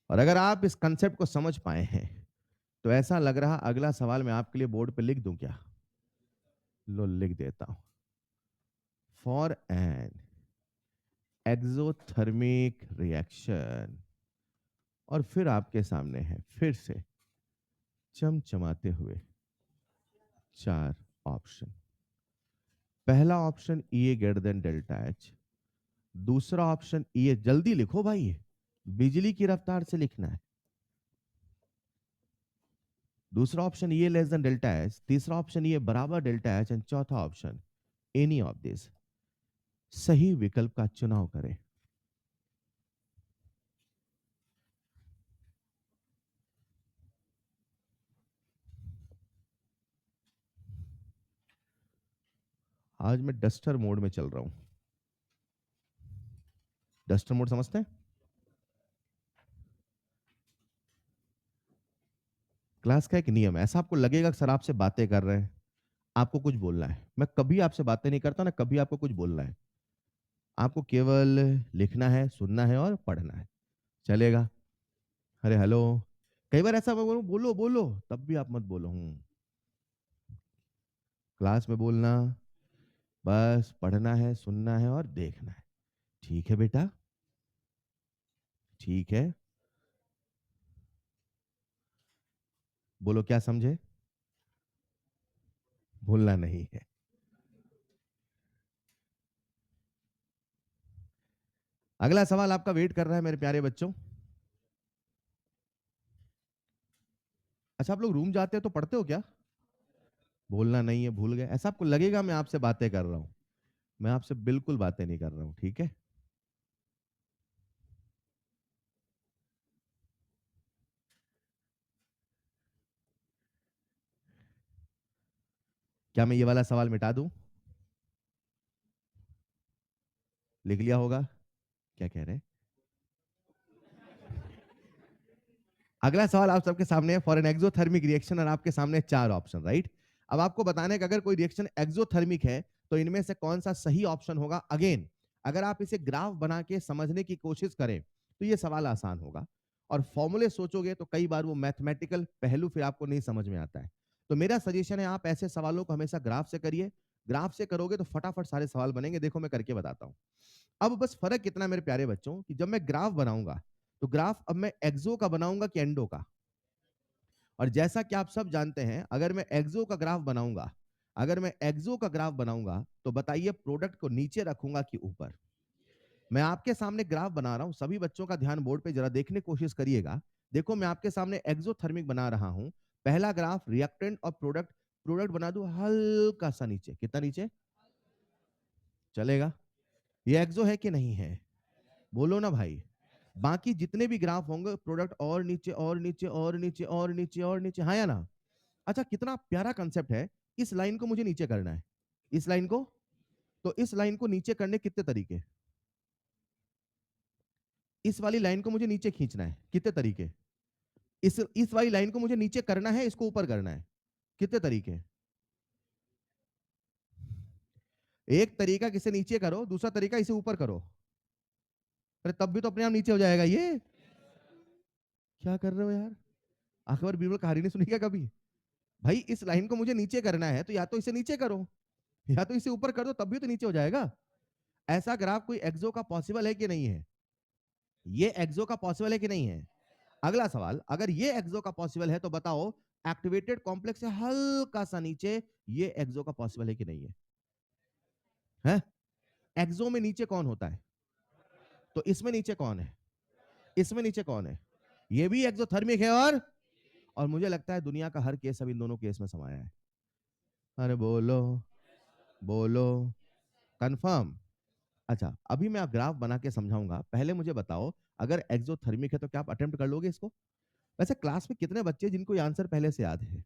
और अगर आप इस कंसेप्ट को समझ पाए हैं तो ऐसा लग रहा अगला सवाल मैं आपके लिए बोर्ड पे लिख दूं क्या? लो लिख देता हूं। फॉर एन एक्सोथर्मिक रिएक्शन, और फिर आपके सामने है फिर से चमचमाते हुए चार ऑप्शन। पहला ऑप्शन ई ए ग्रेटर देन डेल्टा एच, दूसरा ऑप्शन ई ए, जल्दी लिखो भाई, बिजली की रफ्तार से लिखना है। दूसरा ऑप्शन ई ए लेस देन डेल्टा एच, तीसरा ऑप्शन ई ए बराबर डेल्टा एच, एंड चौथा ऑप्शन एनी ऑफ दिस। सही विकल्प का चुनाव करें। आज मैं डस्टर मोड में चल रहा हूं। डस्टर मोड समझते हैं? क्लास का एक नियम है, ऐसा आपको लगेगा कि सर आपसे बातें कर रहे हैं, आपको कुछ बोलना है। मैं कभी आपसे बातें नहीं करता ना, कभी आपको कुछ बोलना है। आपको केवल लिखना है, सुनना है और पढ़ना है, चलेगा? अरे हेलो, कई बार ऐसा मैं बोलूं बोलो बोलो, तब भी आप मत बोलो। क्लास में बोलना, बस पढ़ना है, सुनना है और देखना है। ठीक है बेटा? ठीक है, बोलो क्या समझे? भूलना नहीं है। अगला सवाल आपका वेट कर रहा है मेरे प्यारे बच्चों। अच्छा आप लोग रूम जाते हो तो पढ़ते हो क्या? भूलना नहीं है, भूल गए, ऐसा आपको लगेगा मैं आपसे बातें कर रहा हूं। मैं आपसे बिल्कुल बातें नहीं कर रहा हूं, ठीक है? क्या मैं ये वाला सवाल मिटा दूं? लिख लिया होगा? क्या कह रहे हैं? अगला सवाल आप सबके सामने है, फॉर एन एक्सोथर्मिक रिएक्शन, और आपके सामने चार ऑप्शन, राइट? अब आपको बताना है कि अगर कोई रिएक्शन एक्सोथर्मिक है तो इनमें से कौन सा सही ऑप्शन होगा। अगेन अगर आप इसे ग्राफ बना के समझने की कोशिश करें तो ये सवाल आसान होगा, और फॉर्मूले सोचोगे तो कई बार वो मैथमेटिकल पहलू फिर आपको नहीं समझ में आता है। तो मेरा सजेशन है आप ऐसे सवालों को हमेशा ग्राफ से करिए। ग्राफ से करोगे तो फटाफट सारे सवाल बनेंगे। देखो मैं करके बताता हूं। अब बस फर्क कितना मेरे प्यारे बच्चों कि जब मैं ग्राफ बनाऊंगा तो ग्राफ अब मैं एक्सो का बनाऊंगा कि एंडो का। और जैसा कि आप सब जानते हैं अगर मैं एक्सो का ग्राफ बनाऊंगा, अगर मैं एक्सो का ग्राफ बनाऊंगा तो बताइए प्रोडक्ट को नीचे रखूंगा कि ऊपर? मैं आपके सामने ग्राफ बना रहा हूं, सभी बच्चों का ध्यान बोर्ड पे जरा देखने की कोशिश करिएगा। देखो मैं आपके सामने एक्सोथर्मिक बना रहा हूं। पहला ग्राफ रिएक्टेंट और प्रोडक्ट, प्रोडक्ट बना दूं हल्का सा नीचे, कितना नीचे? चलेगा? ये एक्सो है कि नहीं है? बोलो ना भाई। बाकी जितने भी ग्राफ होंगे प्रोडक्ट और नीचे और नीचे और नीचे और नीचे और नीचे, हाँ या ना? अच्छा कितना प्यारा कंसेप्ट है। इस लाइन को मुझे नीचे करना है, इस लाइन को, तो इस लाइन को नीचे करने कितने तरीके? इस वाली लाइन को मुझे नीचे खींचना है, कितने तरीके? इस वाली लाइन को मुझे नीचे करना है, इसको ऊपर करना है। कितने तरीके हैं? एक तरीका किसे नीचे करो, दूसरा तरीका इसे ऊपर करो। अरे तब भी तो अपने आप नीचे हो जाएगा ये। क्या कर रहे हो यार? अकबर बीरबल कहानी नहीं सुनी क्या कभी? भाई इस लाइन को मुझे नीचे करना है तो या तो इसे नीचे करो या तो इसे ऊपर कर दो, तब भी तो नीचे हो जाएगा। ऐसा ग्राफ कोई एक्सो का पॉसिबल है कि नहीं है? ये एक्सो का पॉसिबल है कि नहीं है? अगला सवाल, अगर ये एक्सो का पॉसिबल है तो बताओ एक्टिवेटेड कॉम्प्लेक्स से हल्का सा नीचे ये एक्सो का पॉसिबल है कि नहीं है? हैं? एक्सो में नीचे कौन होता है? तो इसमें नीचे कौन है? इसमें नीचे कौन है? ये भी एक्सोथर्मिक है। और मुझे लगता है दुनिया का हर केस अब इन दोनों केस में समाया है। अरे बोलो, बोलो, कंफर्म। अच्छा, अभी मैं ग्राफ बना के समझाऊंगा, पहले मुझे बताओ अगर एक्सोथर्मिक है तो क्या आप अटेम्प्ट कर लोगे इसको? वैसे क्लास में कितने बच्चे जिनको ये आंसर पहले से याद है?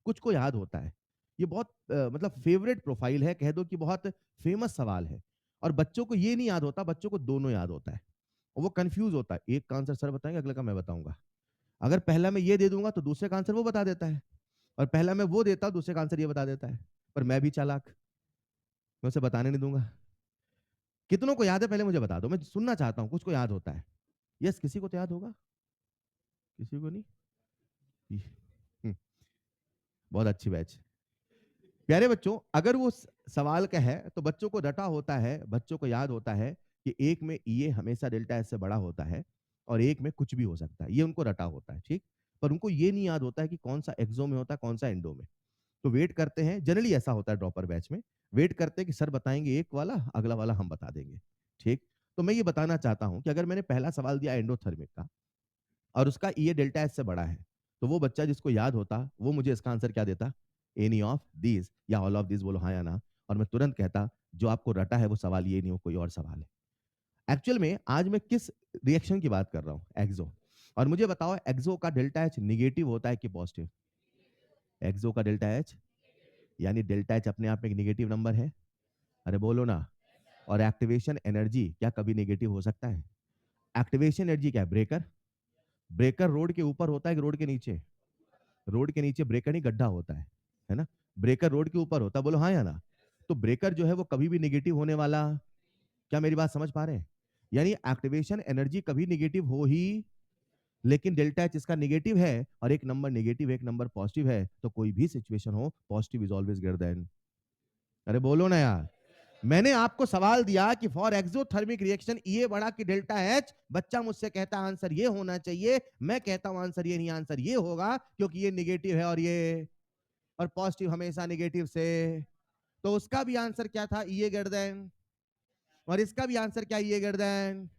कुछ को याद होता है। ये बहुत मतलब फेवरेट प्रोफाइल है, कह दो कि बहुत फेमस सवाल है। और बच्चों को ये नहीं याद होता, बच्चों को दोनों याद होता है। और वो कंफ्यूज होता है, एक का आंसर सर बताएंगे, अगले का मैं बताऊंगा। अगर पहला मैं ये दे दूंगा तो दूसरे का आंसर वो बता देता है, और पहला मैं वो देता हूं दूसरे का आंसर ये बता देता है। पर मैं भी चालाक, मैं उसे बताने नहीं दूंगा। कितनों को याद है पहले मुझे बता दो, मैं सुनना चाहता हूँ। कुछ को याद होता है? यस, किसी को तो याद होगा, किसी को नहीं। हम्म, बहुत अच्छी बैच। प्यारे बच्चों, अगर वो सवाल का है तो बच्चों को रटा होता है, बच्चों को याद होता है कि एक में ये हमेशा डेल्टा एस से बड़ा होता है और एक में कुछ भी हो सकता है, ये उनको रटा होता है, ठीक। पर उनको ये नहीं याद होता है कि कौन सा एक्सो में होता है, कौन सा एंडो में। तो वेट करते हैं, जनरली ऐसा होता है ड्रॉपर बैच में, वेट करते हैं कि सर बताएंगे एक वाला, अगला वाला हम बता देंगे, ठीक। तो मैं ये बताना चाहता हूं कि अगर मैंने पहला सवाल दिया एंडोथर्मिक का और उसका ये डेल्टा एस से बड़ा है, तो वो बच्चा जिसको याद होता वो मुझे इसका आंसर क्या देता? एनी ऑफ दीज या ऑल ऑफ दीज, बोलो हाँ या ना। और मैं तुरंत कहता जो आपको रटा है वो सवाल ये नहीं हो, कोई और सवाल है। एक्चुअल में आज मैं किस रिएक्शन की बात कर रहा हूँ? एक्सो। और मुझे बताओ एक्सो का डेल्टा एच निगेटिव होता है कि पॉजिटिव? एक्सो का डेल्टा एच, यानी डेल्टा एच अपने आप में एक निगेटिव नंबर है। अरे बोलो ना। और एक्टिवेशन एनर्जी क्या कभी निगेटिव हो सकता है? एक्टिवेशन एनर्जी क्या है? ब्रेकर। ब्रेकर रोड के ऊपर होता है कि रोड के नीचे? रोड के नीचे ब्रेकर नहीं, गड्ढा होता है ना। ब्रेकर रोड के ऊपर होता है, बोलो हाँ या ना। तो ब्रेकर जो है वो कभी भी निगेटिव होने वाला, क्या मेरी बात समझ पा रहे हैं? यानी एक्टिवेशन एनर्जी कभी निगेटिव हो ही, लेकिन डेल्टा एच इसका निगेटिव है और एक नंबर निगेटिव एक नंबर पॉजिटिव है, तो कोई भी सिचुएशन हो positive is always greater than. अरे बोलो ना यार। मैंने आपको सवाल दिया कि फॉर एक्सोथर्मिक रिएक्शन ये बड़ा कि डेल्टा एच, बच्चा मुझसे कहता आंसर ये होना चाहिए, मैं कहता हूं आंसर ये नहीं, आंसर ये होगा क्योंकि ये निगेटिव है और ये, और पॉजिटिव हमेशा निगेटिव से। तो उसका भी आंसर क्या था? ये ग्रेटर देन। और इसका भी आंसर क्या? ये ग्रेटर देन।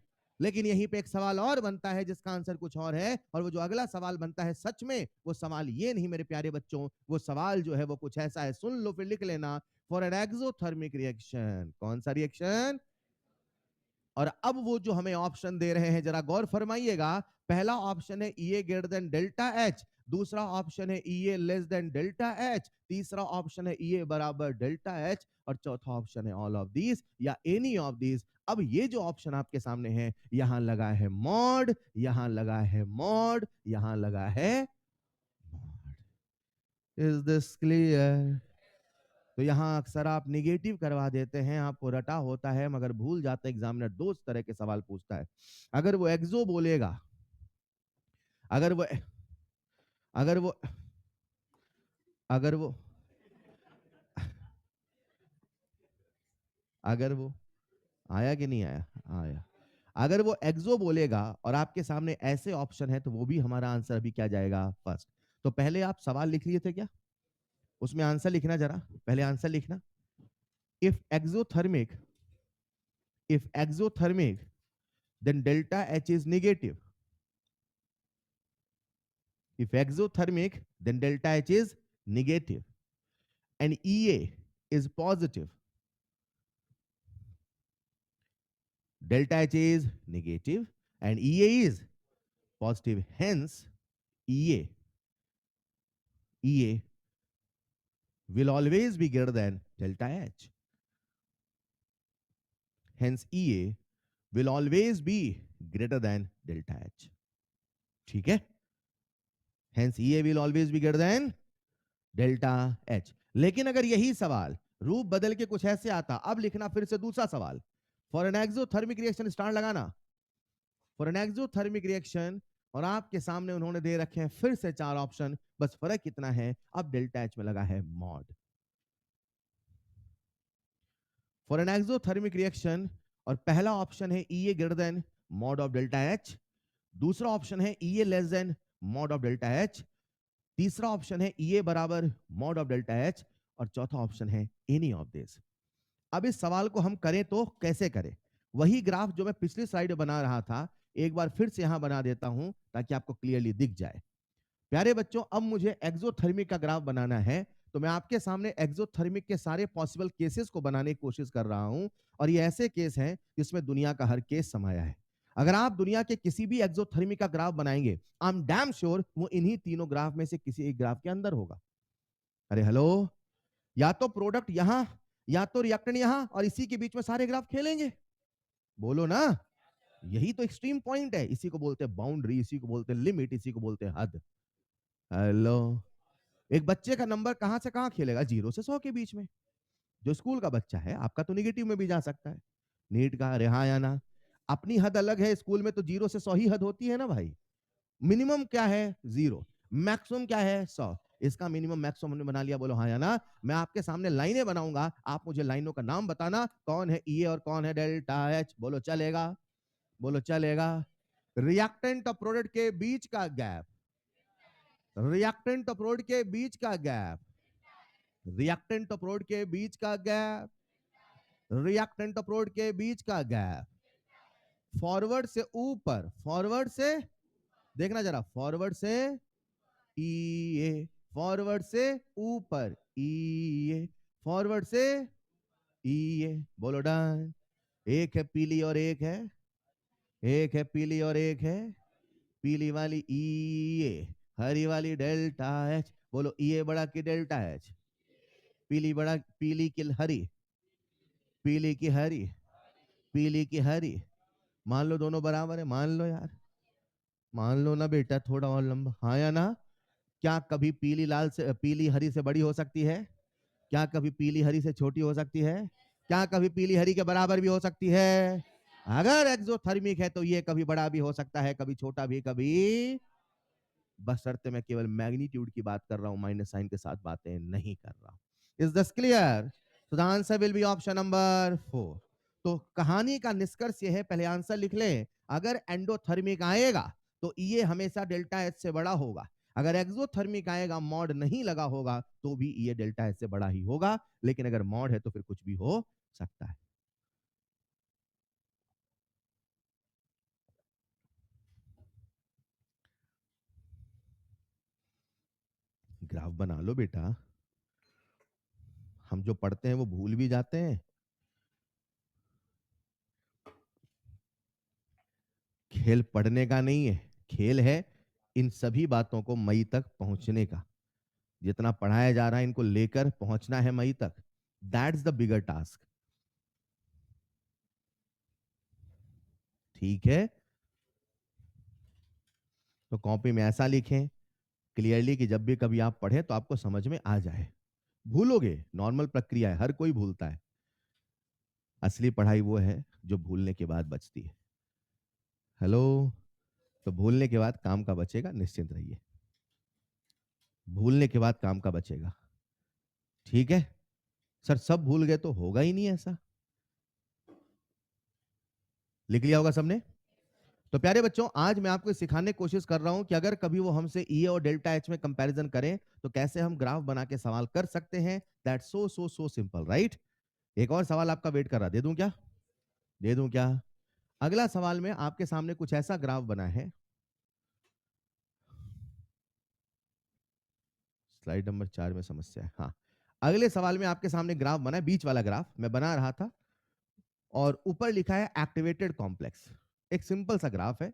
लेकिन यहीं पे एक सवाल और बनता है जिसका आंसर कुछ और है, और वो जो अगला सवाल बनता है सच में वो सवाल ये नहीं मेरे प्यारे बच्चों, वो सवाल जो है वो कुछ ऐसा है, सुन लो फिर लिख लेना। फॉर एन एक्सोथर्मिक रिएक्शन, कौन सा रिएक्शन? और अब वो जो हमें ऑप्शन दे रहे हैं जरा गौर फरमाइएगा। पहला ऑप्शन है ई ए ग्रेटर देन डेल्टा एच, दूसरा ऑप्शन है ई ए लेस देन डेल्टा एच, तीसरा ऑप्शन है ई ए बराबर डेल्टा एच, और चौथा ऑप्शन है ऑल ऑफ दीज या एनी ऑफ दीज। अब ये जो ऑप्शन आपके सामने है, यहां लगा है मॉड, यहां लगा है मॉड, यहां लगा है मॉड। Is this clear? तो यहाँ अक्सर आप निगेटिव करवा देते हैं, आपको रटा होता है, मगर भूल जाते एग्जामिनर दो तरह के सवाल पूछता है। अगर वो एक्सो बोलेगा, अगर वो अगर वो अगर वो अगर वो आया कि नहीं आया? आया। अगर वो एक्सो बोलेगा और आपके सामने ऐसे ऑप्शन है तो वो भी हमारा आंसर अभी क्या जाएगा? फर्स्ट। तो पहले आप सवाल लिख लिए थे क्या? उसमें आंसर लिखना, जरा पहले आंसर लिखना। If exothermic, if exothermic then delta H is negative. If exothermic, then delta H is negative. And EA is positive. Delta H is negative and EA is positive. Hence, EA, EA will always be greater than delta H. Hence, EA will always be greater than delta H. ठीक है? Hence EA will always be greater than delta H. लेकिन अगर यही सवाल रूप बदल के कुछ ऐसे आता, अब लिखना फिर से दूसरा सवाल, for an exothermic reaction star लगाना, फॉर एन एक्सोथर्मिक रिएक्शन, और आपके सामने उन्होंने दे रखे हैं फिर से 4 ऑप्शन, बस फर्क कितना है, अब डेल्टा H में लगा है mod. For an exothermic reaction, और पहला ऑप्शन है EA greater than mod of delta H, दूसरा ऑप्शन है EA less than mod of delta H, तीसरा ऑप्शन है EA बराबर मॉड ऑफ डेल्टा H, और चौथा ऑप्शन है एनी ऑफ दिस। अब इस सवाल को हम करें तो कैसे करें, वही ग्राफ जो मैं पिछली स्लाइड में बना रहा था, एक बार फिर से यहां बना देता हूं ताकि आपको क्लियरली दिख जाए। प्यारे बच्चों, अब मुझे एक्सोथर्मिक का ग्राफ बनाना है, तो मैं आपके सामने एक्सोथर्मिक के सारे पॉसिबल केसेस को बनाने की कोशिश कर रहा हूं, और ये ऐसे केस हैं जिसमें दुनिया का हर केस समाया है। अगर आप दुनिया के किसी भी एक्सोथर्मिक का ग्राफ बनाएंगे, आई एम डैम श्योर वो इन्हीं तीनों ग्राफ में से किसी एक ग्राफ के अंदर होगा। अरे हेलो, या तो प्रोडक्ट यहां, या तो रिएक्टेंट यहां, और इसी के बीच में सारे ग्राफ खेलेंगे। बोलो ना, यही तो एक्सट्रीम पॉइंट है, इसी को बोलते हैं बाउंड्री, इसी को बोलते हैं लिमिट, इसी को बोलते हैं हद। हेलो, एक बच्चे का नंबर कहां से कहां खेलेगा, 0 से 100 के बीच में। जो स्कूल का बच्चा है, आपका तो निगेटिव में भी जा सकता है, नीट का, अरे हाँ या ना। अपनी हद अलग है, स्कूल में तो 0 से 100 ही हद होती है ना भाई। मिनिमम क्या है, 0, मैक्सिमम क्या है, 100। इसका मिनिमम मैक्सिमम हमने बना लिया, बोलो हाँ या ना। मैं आपके सामने लाइनें बनाऊंगा, आप मुझे लाइनों का नाम बताना, कौन है EA और कौन है डेल्टा H। बोलो चलेगा, बोलो चलेगा। रिएक्टेंट और प्रोडक्ट के बीच का गैप, रिएक्टेंट और प्रोडक्ट के बीच का गैप, रिएक्टेंट और प्रोडक्ट के बीच का गैप, रिएक्टेंट और प्रोडक्ट के बीच का गैप, फॉरवर्ड से ऊपर, फॉरवर्ड से, देखना जरा, फॉरवर्ड से EA, फॉरवर्ड से ऊपर EA, फॉरवर्ड से EA। बोलो डन। एक है पीली और एक है, एक है पीली और एक है, पीली वाली EA, हरी वाली डेल्टा H। बोलो EA बड़ा की डेल्टा H, पीली बड़ा, पीली की हरी, पीली की हरी, पीली की हरी। मान लो दोनों बराबर है, मान लो यार, मान लो ना बेटा, थोड़ा और लंबा, हाँ या ना। क्या कभी पीली लाल से, पीली हरी से बड़ी हो सकती है? क्या कभी पीली हरी से छोटी हो सकती है? क्या कभी पीली हरी के बराबर भी हो सकती है? अगर एक्सोथर्मिक है तो ये कभी बड़ा भी हो सकता है, कभी छोटा भी, कभी, बशर्ते मैं केवल मैग्नीट्यूड की बात कर रहा हूं, माइनस साइन के साथ बातें नहीं कर रहा हूं। Is this clear? तो the answer will be option number 4। तो कहानी का निष्कर्ष ये है, पहले आंसर लिख लें, अगर एंडोथर्मिक आएगा तो ये हमेशा डेल्टा एच से बड़ा होगा, अगर एक्सोथर्मिक आएगा, मॉड नहीं लगा होगा, तो भी ये डेल्टा एच से बड़ा ही होगा, लेकिन अगर मॉड है तो फिर कुछ भी हो सकता है। ग्राफ बना लो बेटा, हम जो पढ़ते हैं वो भूल भी जाते हैं। खेल पढ़ने का नहीं है, खेल है इन सभी बातों को मई तक पहुंचने का। जितना पढ़ाया जा रहा है, इनको लेकर पहुंचना है मई तक। That's the bigger task. ठीक है, तो कॉपी में ऐसा लिखें क्लियरली कि जब भी कभी आप पढ़े तो आपको समझ में आ जाए। भूलोगे, नॉर्मल प्रक्रिया है, हर कोई भूलता है। असली पढ़ाई वो है जो भूलने के बाद बचती है। हेलो, तो भूलने के बाद काम का बचेगा, निश्चिंत रहिए, भूलने के बाद काम का बचेगा। ठीक है सर, सब भूल गए तो होगा ही नहीं ऐसा। लिख लिया होगा सबने? तो प्यारे बच्चों, आज मैं आपको सिखाने की कोशिश कर रहा हूं कि अगर कभी वो हमसे ई और डेल्टा एच में कंपैरिजन करें तो कैसे हम ग्राफ बना के सवाल कर सकते हैं। That's so so so simple, right? एक और सवाल आपका वेट कर रहा, दे दूं क्या? दे दूं क्या? अगला सवाल में आपके सामने कुछ ऐसा ग्राफ बना है, स्लाइड नंबर 4 में समस्या है, हाँ। अगले सवाल में आपके सामने ग्राफ बना है, बीच वाला ग्राफ मैं बना रहा था, और ऊपर लिखा है एक्टिवेटेड कॉम्प्लेक्स। एक सिंपल सा ग्राफ है,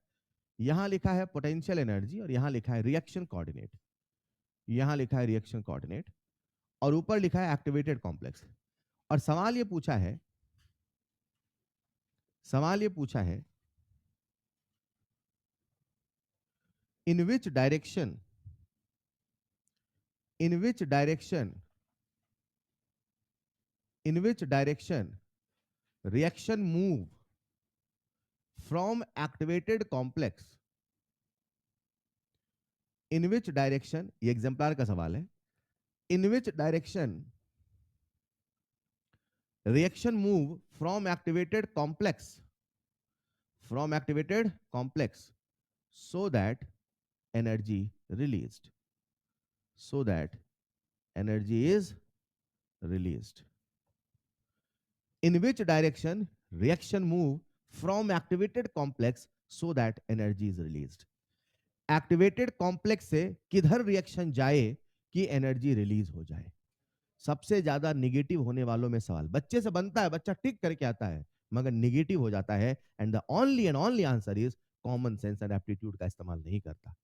यहां लिखा है पोटेंशियल एनर्जी और यहां लिखा है रिएक्शन कोऑर्डिनेट, यहां लिखा है रिएक्शन कोऑर्डिनेट, और ऊपर लिखा है एक्टिवेटेड कॉम्प्लेक्स। और सवाल ये पूछा है, सवाल ये पूछा है, in which direction in which direction in which direction reaction move from activated complex, in which direction, ये एग्जाम्पलर का सवाल है, in which direction reaction move from activated complex so that energy released, so that energy is released. In which direction reaction move from activated complex so that energy is released. Activated complex से किधर reaction जाए कि energy release हो जाए। सबसे ज्यादा negative होने वालों में सवाल बच्चे से बनता है, बच्चा टिक करके आता है मगर निगेटिव हो जाता है, and the only and only answer is common sense and aptitude का इस्तेमाल नहीं करता।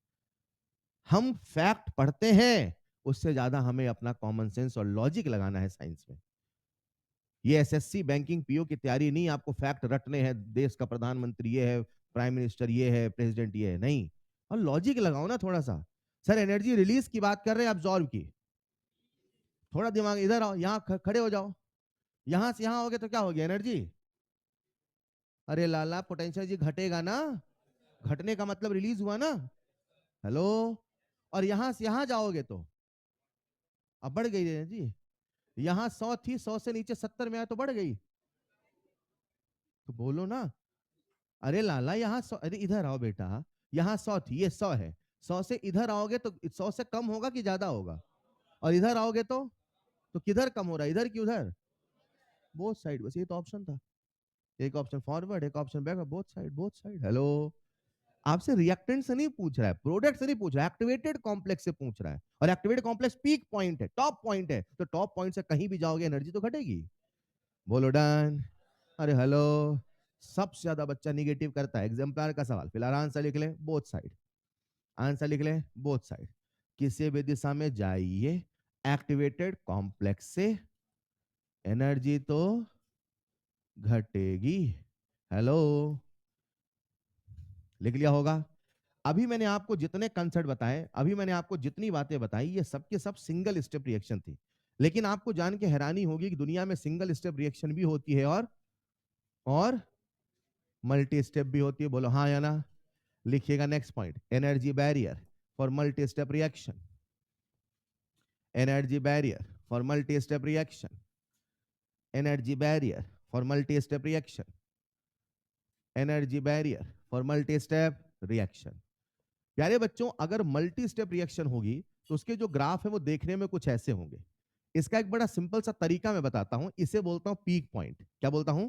हम फैक्ट पढ़ते हैं, उससे ज्यादा हमें अपना कॉमन सेंस और लॉजिक लगाना है साइंस में। ये एसएससी बैंकिंग पीओ की तैयारी नहीं आपको फैक्ट रटने हैं, देश का प्रधानमंत्री ये है, प्राइम मिनिस्टर ये है, प्रेसिडेंट ये है, नहीं। और लॉजिक लगाओ ना थोड़ा सा। सर एनर्जी रिलीज की बात कर रहे हैं, अब्सॉर्ब की। थोड़ा दिमाग इधर आओ, यहां खड़े हो जाओ। यहां से यहां हो गए तो क्या हो गया एनर्जी? अरे लाला पोटेंशियल जी घटेगा ना, घटने का मतलब रिलीज हुआ ना। हेलो। और यहां से यहां जाओगे तो अब बढ़ गई एनर्जी। यहां 100 थी, 100 से नीचे 70 में आया तो बढ़ गई। तो बोलो ना। अरे लाला यहाँ 100, अरे इधर आओ बेटा। यहाँ 100 थी, ये 100 है। 100 से इधर आओगे तो 100 से कम होगा कि ज्यादा होगा? और इधर आओगे तो किधर कम हो रहा है, इधर कि उधर? बोथ साइड, बस ये तो ऑप्शन था। एक ऑप्शन फॉरवर्ड, एक option backward, both side, both side. Hello. आपसे रिएक्टेंट से नहीं पूछ रहा है, प्रोडक्ट से नहीं पूछ रहा है, एक्टिवेटेड कॉम्प्लेक्स से पूछ रहा है। और एक्टिवेटेड कॉम्प्लेक्स पीक पॉइंट है, टॉप पॉइंट है, तो टॉप पॉइंट से कहीं भी जाओगे एनर्जी तो घटेगी। बोलो डन। अरे हेलो। सबसे ज्यादा बच्चा निगेटिव करता है, एग्जाम्पलर का सवाल, फिलहाल आंसर लिख ले बोथ साइड। आंसर लिख ले बोथ साइड। किसी भी दिशा में जाइए, एक्टिवेटेड कॉम्प्लेक्स से एनर्जी तो घटेगी। हेलो। लिख लिया होगा। अभी मैंने आपको जितने कंसेप्ट बताए, अभी मैंने आपको जितनी बातें बताई, ये सबके सब सिंगल स्टेप रिएक्शन थी। लेकिन आपको जान के हैरानी होगी कि दुनिया में सिंगल स्टेप रिएक्शन भी होती है और मल्टी स्टेप भी होती है। बोलो हाँ या ना। लिखिएगा next point, energy barrier for multi step reaction. Energy barrier for multi step reaction. Energy barrier for multi step reaction. Energy barrier for multi step reaction. प्यारे बच्चों, अगर मल्टी स्टेप रिएक्शन होगी तो उसके जो ग्राफ है वो देखने में कुछ ऐसे होंगे। इसका एक बड़ा सिंपल सा तरीका मैं बताता हूं, इसे बोलता हूं पीक पॉइंट। क्या बोलता हूं?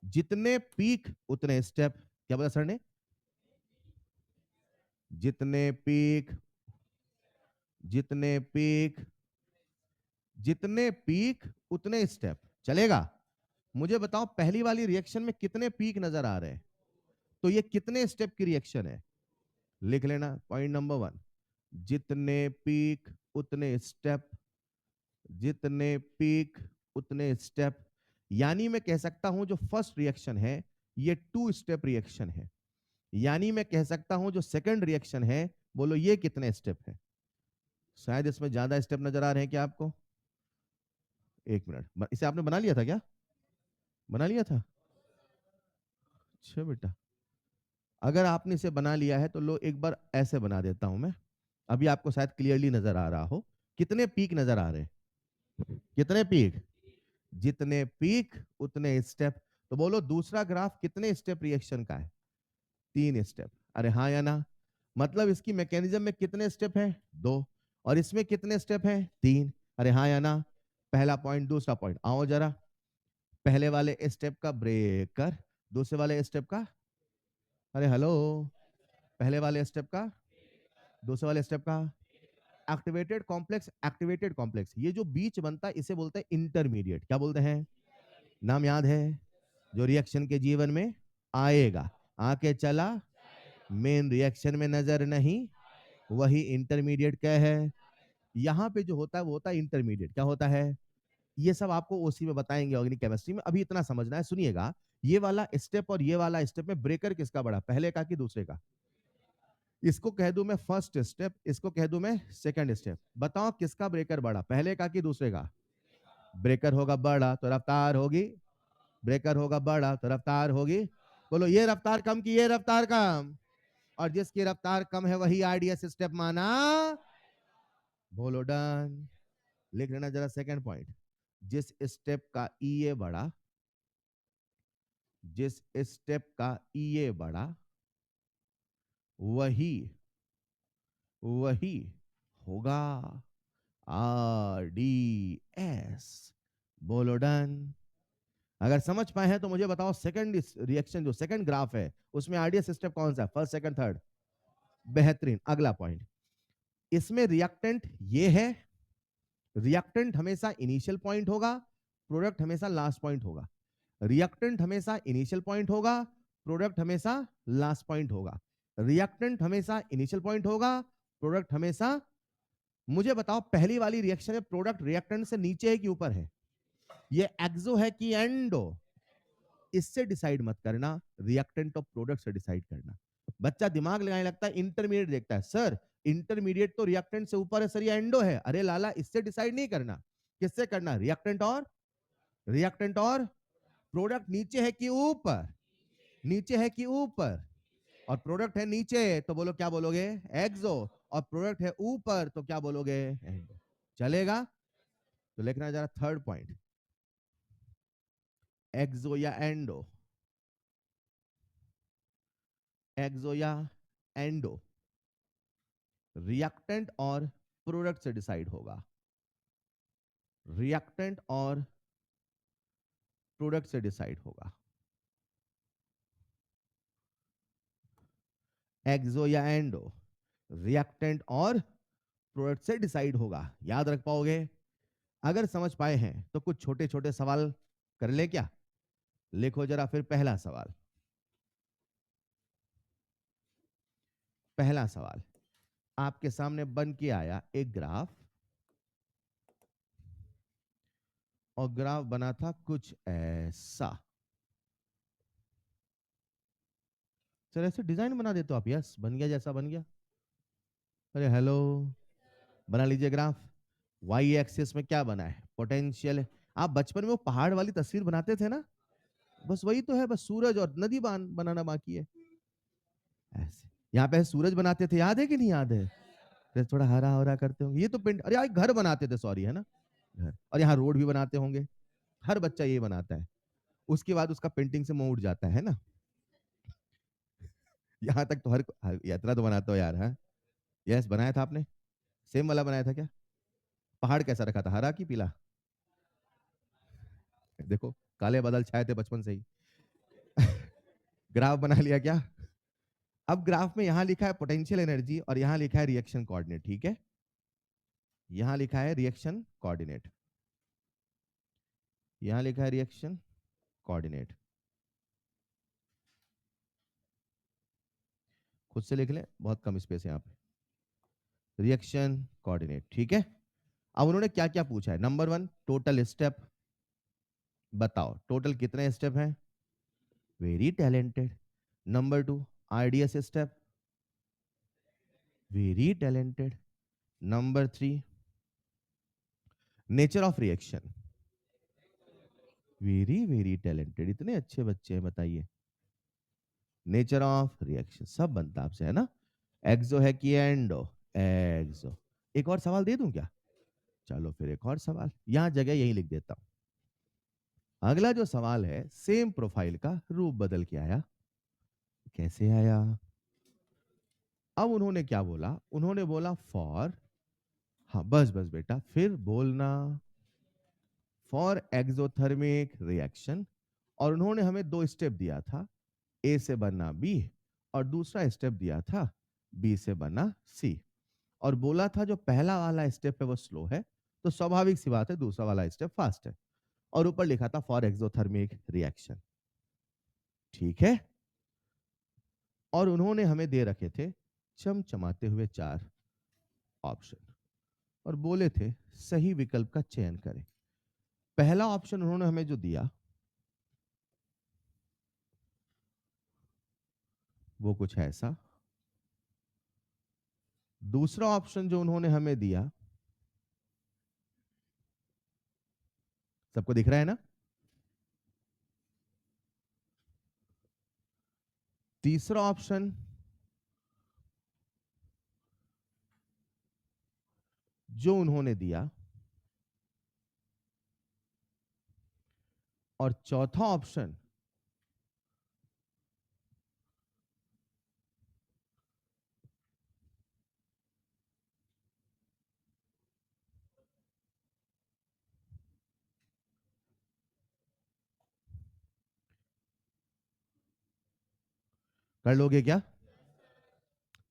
जितने पीक उतने स्टेप। क्या बोला सर ने? जितने पीक, जितने पीक, जितने पीक उतने स्टेप। चलेगा? मुझे बताओ पहली वाली रिएक्शन में कितने पीक नजर आ रहे हैं? तो ये कितने स्टेप की रिएक्शन है? लिख लेना पॉइंट नंबर 1, जितने पीक उतने स्टेप। जितने पीक उतने स्टेप। यानी मैं कह सकता हूं जो फर्स्ट रिएक्शन है ये 2 स्टेप रिएक्शन है। यानी मैं कह सकता हूं जो सेकंड रिएक्शन है, बोलो ये कितने स्टेप है? शायद इसमें ज्यादा स्टेप नजर आ रहे हैं क्या आपको? एक मिनट, इसे आपने बना लिया था क्या? बना लिया था? अच्छा बेटा, अगर आपने इसे बना लिया है तो लो एक बार ऐसे बना देता हूं मैं। अभी आपको शायद क्लियरली नजर आ रहा हो। कितने पीक नजर आ रहे हैं? कितने पीक? जितने पीक उतने स्टेप। तो बोलो दूसरा ग्राफ कितने स्टेप रिएक्शन का है? 3 स्टेप। अरे हाँ या ना? मतलब इसकी मैकेनिज्म में कितने स्टेप है? 2। और इसमें कितने स्टेप है? 3। अरे हाँ या ना? पहला पॉइंट, दूसरा पॉइंट, आओ जरा। पहले वाले स्टेप का ब्रेकर, दूसरे वाले स्टेप का, अरे हेलो, पहले वाले स्टेप का, दूसरे वाले स्टेप का, एक्टिवेटेड कॉम्प्लेक्स। एक्टिवेटेड कॉम्प्लेक्स, ये जो बीच बनता है इसे बोलते हैं इंटरमीडिएट। क्या बोलते हैं? नाम याद है? जो रिएक्शन के जीवन में आएगा, आके चला, मेन रिएक्शन में नजर नहीं, वही इंटरमीडिएट क्या है? यहां पे जो होता है वो होता है इंटरमीडिएट। क्या होता है? ये सब आपको ओसी में बताएंगे, ऑर्गेनिक केमिस्ट्री में। अभी इतना समझना है, सुनिएगा। ये वाला स्टेप और ये वाला स्टेप में ब्रेकर किसका बड़ा, पहले का कि दूसरे का? इसको कह दूं मैं फर्स्ट स्टेप, इसको कह दूं मैं सेकंड स्टेप। बताओ किसका ब्रेकर बड़ा, पहले का कि दूसरे का? ब्रेकर होगा बड़ा तो रफ्तार होगी, ब्रेकर होगा बड़ा तो रफ्तार होगी। बोलो ये रफ्तार कम की ये रफ्तार कम, और जिसकी रफ्तार कम है वही आरडीएस स्टेप माना। बोलो डन। लिख लेना जरा सेकंड पॉइंट। जिस स्टेप का ईए बड़ा, जिस स्टेप का ईए बड़ा, वही वही होगा आरडीएस। बोलो डन। अगर समझ पाए हैं तो मुझे बताओ सेकंड रिएक्शन जो सेकंड ग्राफ है उसमें आरडीएस स्टेप कौन सा है, फर्स्ट सेकंड थर्ड? बेहतरीन। अगला पॉइंट, इसमें रिएक्टेंट ये है, रिएक्टेंट हमेशा इनिशियल पॉइंट होगा, प्रोडक्ट हमेशा लास्ट पॉइंट होगा। रिएक्टेंट हमेशा इनिशियल पॉइंट होगा, प्रोडक्ट हमेशा लास्ट पॉइंट होगा। रिएक्टेंट हमेशा इनिशियल पॉइंट होगा, प्रोडक्ट हमेशा। मुझे बताओ पहली वाली रिएक्शन में प्रोडक्ट रिएक्टेंट से नीचे है कि ऊपर है? ये एक्सो है कि एंडो? इससे डिसाइड मत करना, रिएक्टेंट और प्रोडक्ट से डिसाइड करना। बच्चा दिमाग लगाने लगता है, इंटरमीडिएट देखता है, सर इंटरमीडिएट तो रिएक्टेंट से ऊपर है सर, ये एंडो है। अरे लाला, इससे डिसाइड नहीं करना, किससे करना? रिएक्टेंट और प्रोडक्ट नीचे है कि ऊपर? नीचे है कि ऊपर? और प्रोडक्ट है नीचे तो बोलो क्या बोलोगे? एक्सो। और प्रोडक्ट है ऊपर तो क्या बोलोगे? एंडो। चलेगा? तो लिखना जरा थर्ड पॉइंट, एक्सो या एंडो, एक्सो या एंडो, रिएक्टेंट और प्रोडक्ट से डिसाइड होगा, रिएक्टेंट और प्रोडक्ट से डिसाइड होगा। एक्सो या एंडो, रिएक्टेंट और प्रोडक्ट से डिसाइड होगा। याद रख पाओगे? अगर समझ पाए हैं तो कुछ छोटे छोटे सवाल कर ले क्या? लिखो जरा फिर पहला सवाल। पहला सवाल आपके सामने बन के आया एक ग्राफ, और ग्राफ बना था कुछ ऐसा। सर ऐसे डिजाइन बना देते हो आप? यस, बन गया, जैसा बन गया। अरे हेलो, बना लीजिए ग्राफ। वाई एक्सिस में क्या बना है? पोटेंशियल है। आप बचपन में वो पहाड़ वाली तस्वीर बनाते थे ना, बस वही तो है, बस सूरज और नदी बनाना बाकी है। ऐसे यहाँ पे सूरज बनाते थे, याद है कि नहीं याद है? फिर थोड़ा हरा हरा करते होंगे, ये तो पेंट, अरे यार घर बनाते थे, सॉरी, है ना, घर। और यहाँ रोड भी बनाते होंगे, हर बच्चा ये बनाता है। उसके बाद उसका पेंटिंग से मुंह उठ जाता है ना। यहाँ तक तो यात्रा तो बनाते हो यार, है? यस, बनाया था आपने, सेम वाला बनाया था क्या? पहाड़ कैसा रखा था, हरा की पीला? देखो, काले बादल छाए थे बचपन से ही। ग्राफ बना लिया क्या? अब ग्राफ में यहां लिखा है पोटेंशियल एनर्जी और यहां लिखा है रिएक्शन कोऑर्डिनेट, ठीक है? यहां लिखा है रिएक्शन कोऑर्डिनेट, यहां लिखा है रिएक्शन कोऑर्डिनेट। खुद से लिख ले, बहुत कम स्पेस है यहाँ पे। रिएक्शन कोऑर्डिनेट, ठीक है? अब उन्होंने क्या क्या पूछा है? Number one, total step. बताओ टोटल कितने स्टेप हैं? Very talented. Number two, RDS step. Very talented. Number three, nature of reaction. Very very talented, इतने अच्छे बच्चे हैं, बताइए। नेचर ऑफ रिएक्शन सब बनता आपसे, है ना? एक्सो है कि एंडो? एक्सो। एक और सवाल दे दूं क्या? चलो फिर एक और सवाल, यहां जगह यही लिख देता हूं। अगला जो सवाल है, सेम प्रोफाइल का रूप बदल के आया। कैसे आया? अब उन्होंने क्या बोला? उन्होंने बोला फॉर, हाँ बस बस बेटा, फिर बोलना फॉर एक्सोथर्मिक रिएक्शन। और उन्होंने हमें दो स्टेप दिया था, ए से बनना बी, और दूसरा स्टेप दिया था बी से बनना सी। और बोला था जो पहला वाला स्टेप है वो स्लो है, तो स्वाभाविक सी बात है दूसरा वाला स्टेप फास्ट है। और ऊपर लिखा था फॉर एक्सोथर्मिक रिएक्शन, ठीक है? और उन्होंने हमें दे रखे थे चमचमाते हुए चार ऑप्शन, और बोले थे सही विकल्प का चयन करें। पहला ऑप्शन उन्होंने हमें जो दिया वो कुछ ऐसा, दूसरा ऑप्शन जो उन्होंने हमें दिया, सबको दिख रहा है ना? तीसरा ऑप्शन जो उन्होंने दिया, और चौथा ऑप्शन कर लोगे क्या?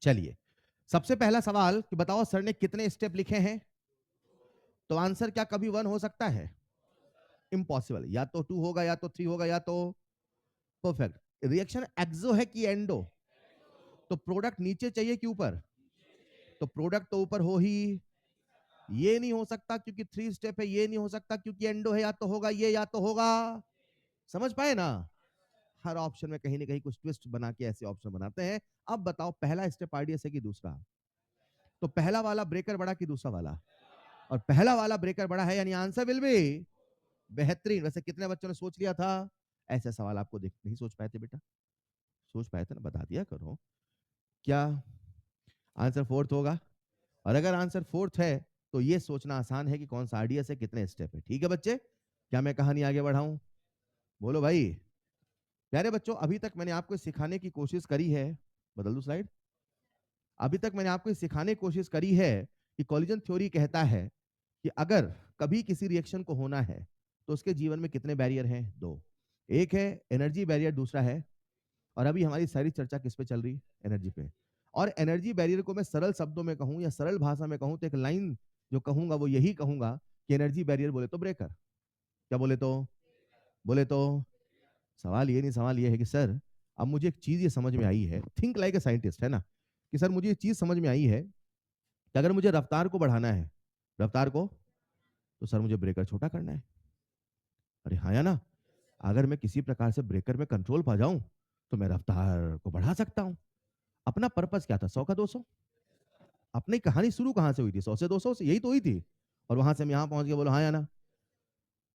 चलिए, सबसे पहला सवाल कि बताओ सर ने कितने स्टेप लिखे हैं? तो आंसर क्या कभी 1 हो सकता है? इम्पॉसिबल। या तो 2 होगा, या तो 3 होगा, या तो परफेक्ट। रिएक्शन एक्सो है कि एंडो? तो प्रोडक्ट नीचे चाहिए कि ऊपर? तो प्रोडक्ट तो ऊपर हो ही, ये नहीं हो सकता क्योंकि 3 स्टेप है, ये नहीं हो सकता क्योंकि एंडो है, या तो होगा ये या तो होगा। समझ पाए ना? हर ऑप्शन में कहीं ना कहीं कुछ ट्विस्ट बना के ऐसे ऑप्शन बनाते हैं। अब बताओ पहला स्टेप आरडीएस है कि दूसरा? तो पहला वाला ब्रेकर बड़ा कि दूसरा वाला? और पहला वाला ब्रेकर बड़ा है, यानी आंसर विल बी बेहतरीन। वैसे कितने बच्चों ने सोच लिया था? ऐसा सवाल आपको देख नहीं सोच पाए थे बेटा? सोच पाए थे ना? बता दिया करो। क्या आंसर फोर्थ होगा? और अगर आंसर फोर्थ है तो ये सोचना आसान है कि कौन सा आरडीएस है, कितने स्टेप है। ठीक है बच्चे, क्या मैं कहानी आगे बढ़ाऊं? बोलो भाई। प्यारे बच्चों, अभी तक मैंने आपको सिखाने की कोशिश करी है, बदल दो स्लाइड। अभी तक मैंने आपको सिखाने की कोशिश करी है कि कॉलिजन थ्योरी कहता है कि अगर कभी किसी रिएक्शन को होना है तो उसके जीवन में कितने बैरियर हैं? 2। एक है एनर्जी बैरियर, दूसरा है, और अभी हमारी सारी चर्चा किस पे चल रही है? एनर्जी पे। और एनर्जी बैरियर को मैं सरल शब्दों में कहूं या सरल भाषा में कहूं तो एक लाइन जो कहूंगा वो यही कहूंगा कि एनर्जी बैरियर बोले तो ब्रेकर। क्या बोले तो? बोले तो सवाल ये नहीं, सवाल ये है कि सर अब मुझे एक चीज ये समझ में आई है, थिंक लाइक ए साइंटिस्ट, है ना, कि सर मुझे ये चीज समझ में आई है कि अगर मुझे रफ्तार को बढ़ाना है, रफ्तार को, तो सर मुझे ब्रेकर छोटा करना है। अरे हाँ या ना? अगर मैं किसी प्रकार से ब्रेकर में कंट्रोल पा जाऊं तो मैं रफ्तार को बढ़ा सकता हूं। अपना पर्पस क्या था? 100 का 200। अपनी कहानी शुरू कहां से हुई थी? 100 से 200 से, यही तो हुई थी। और वहां से हम यहां पहुंच गए, बोलो हाँ या ना?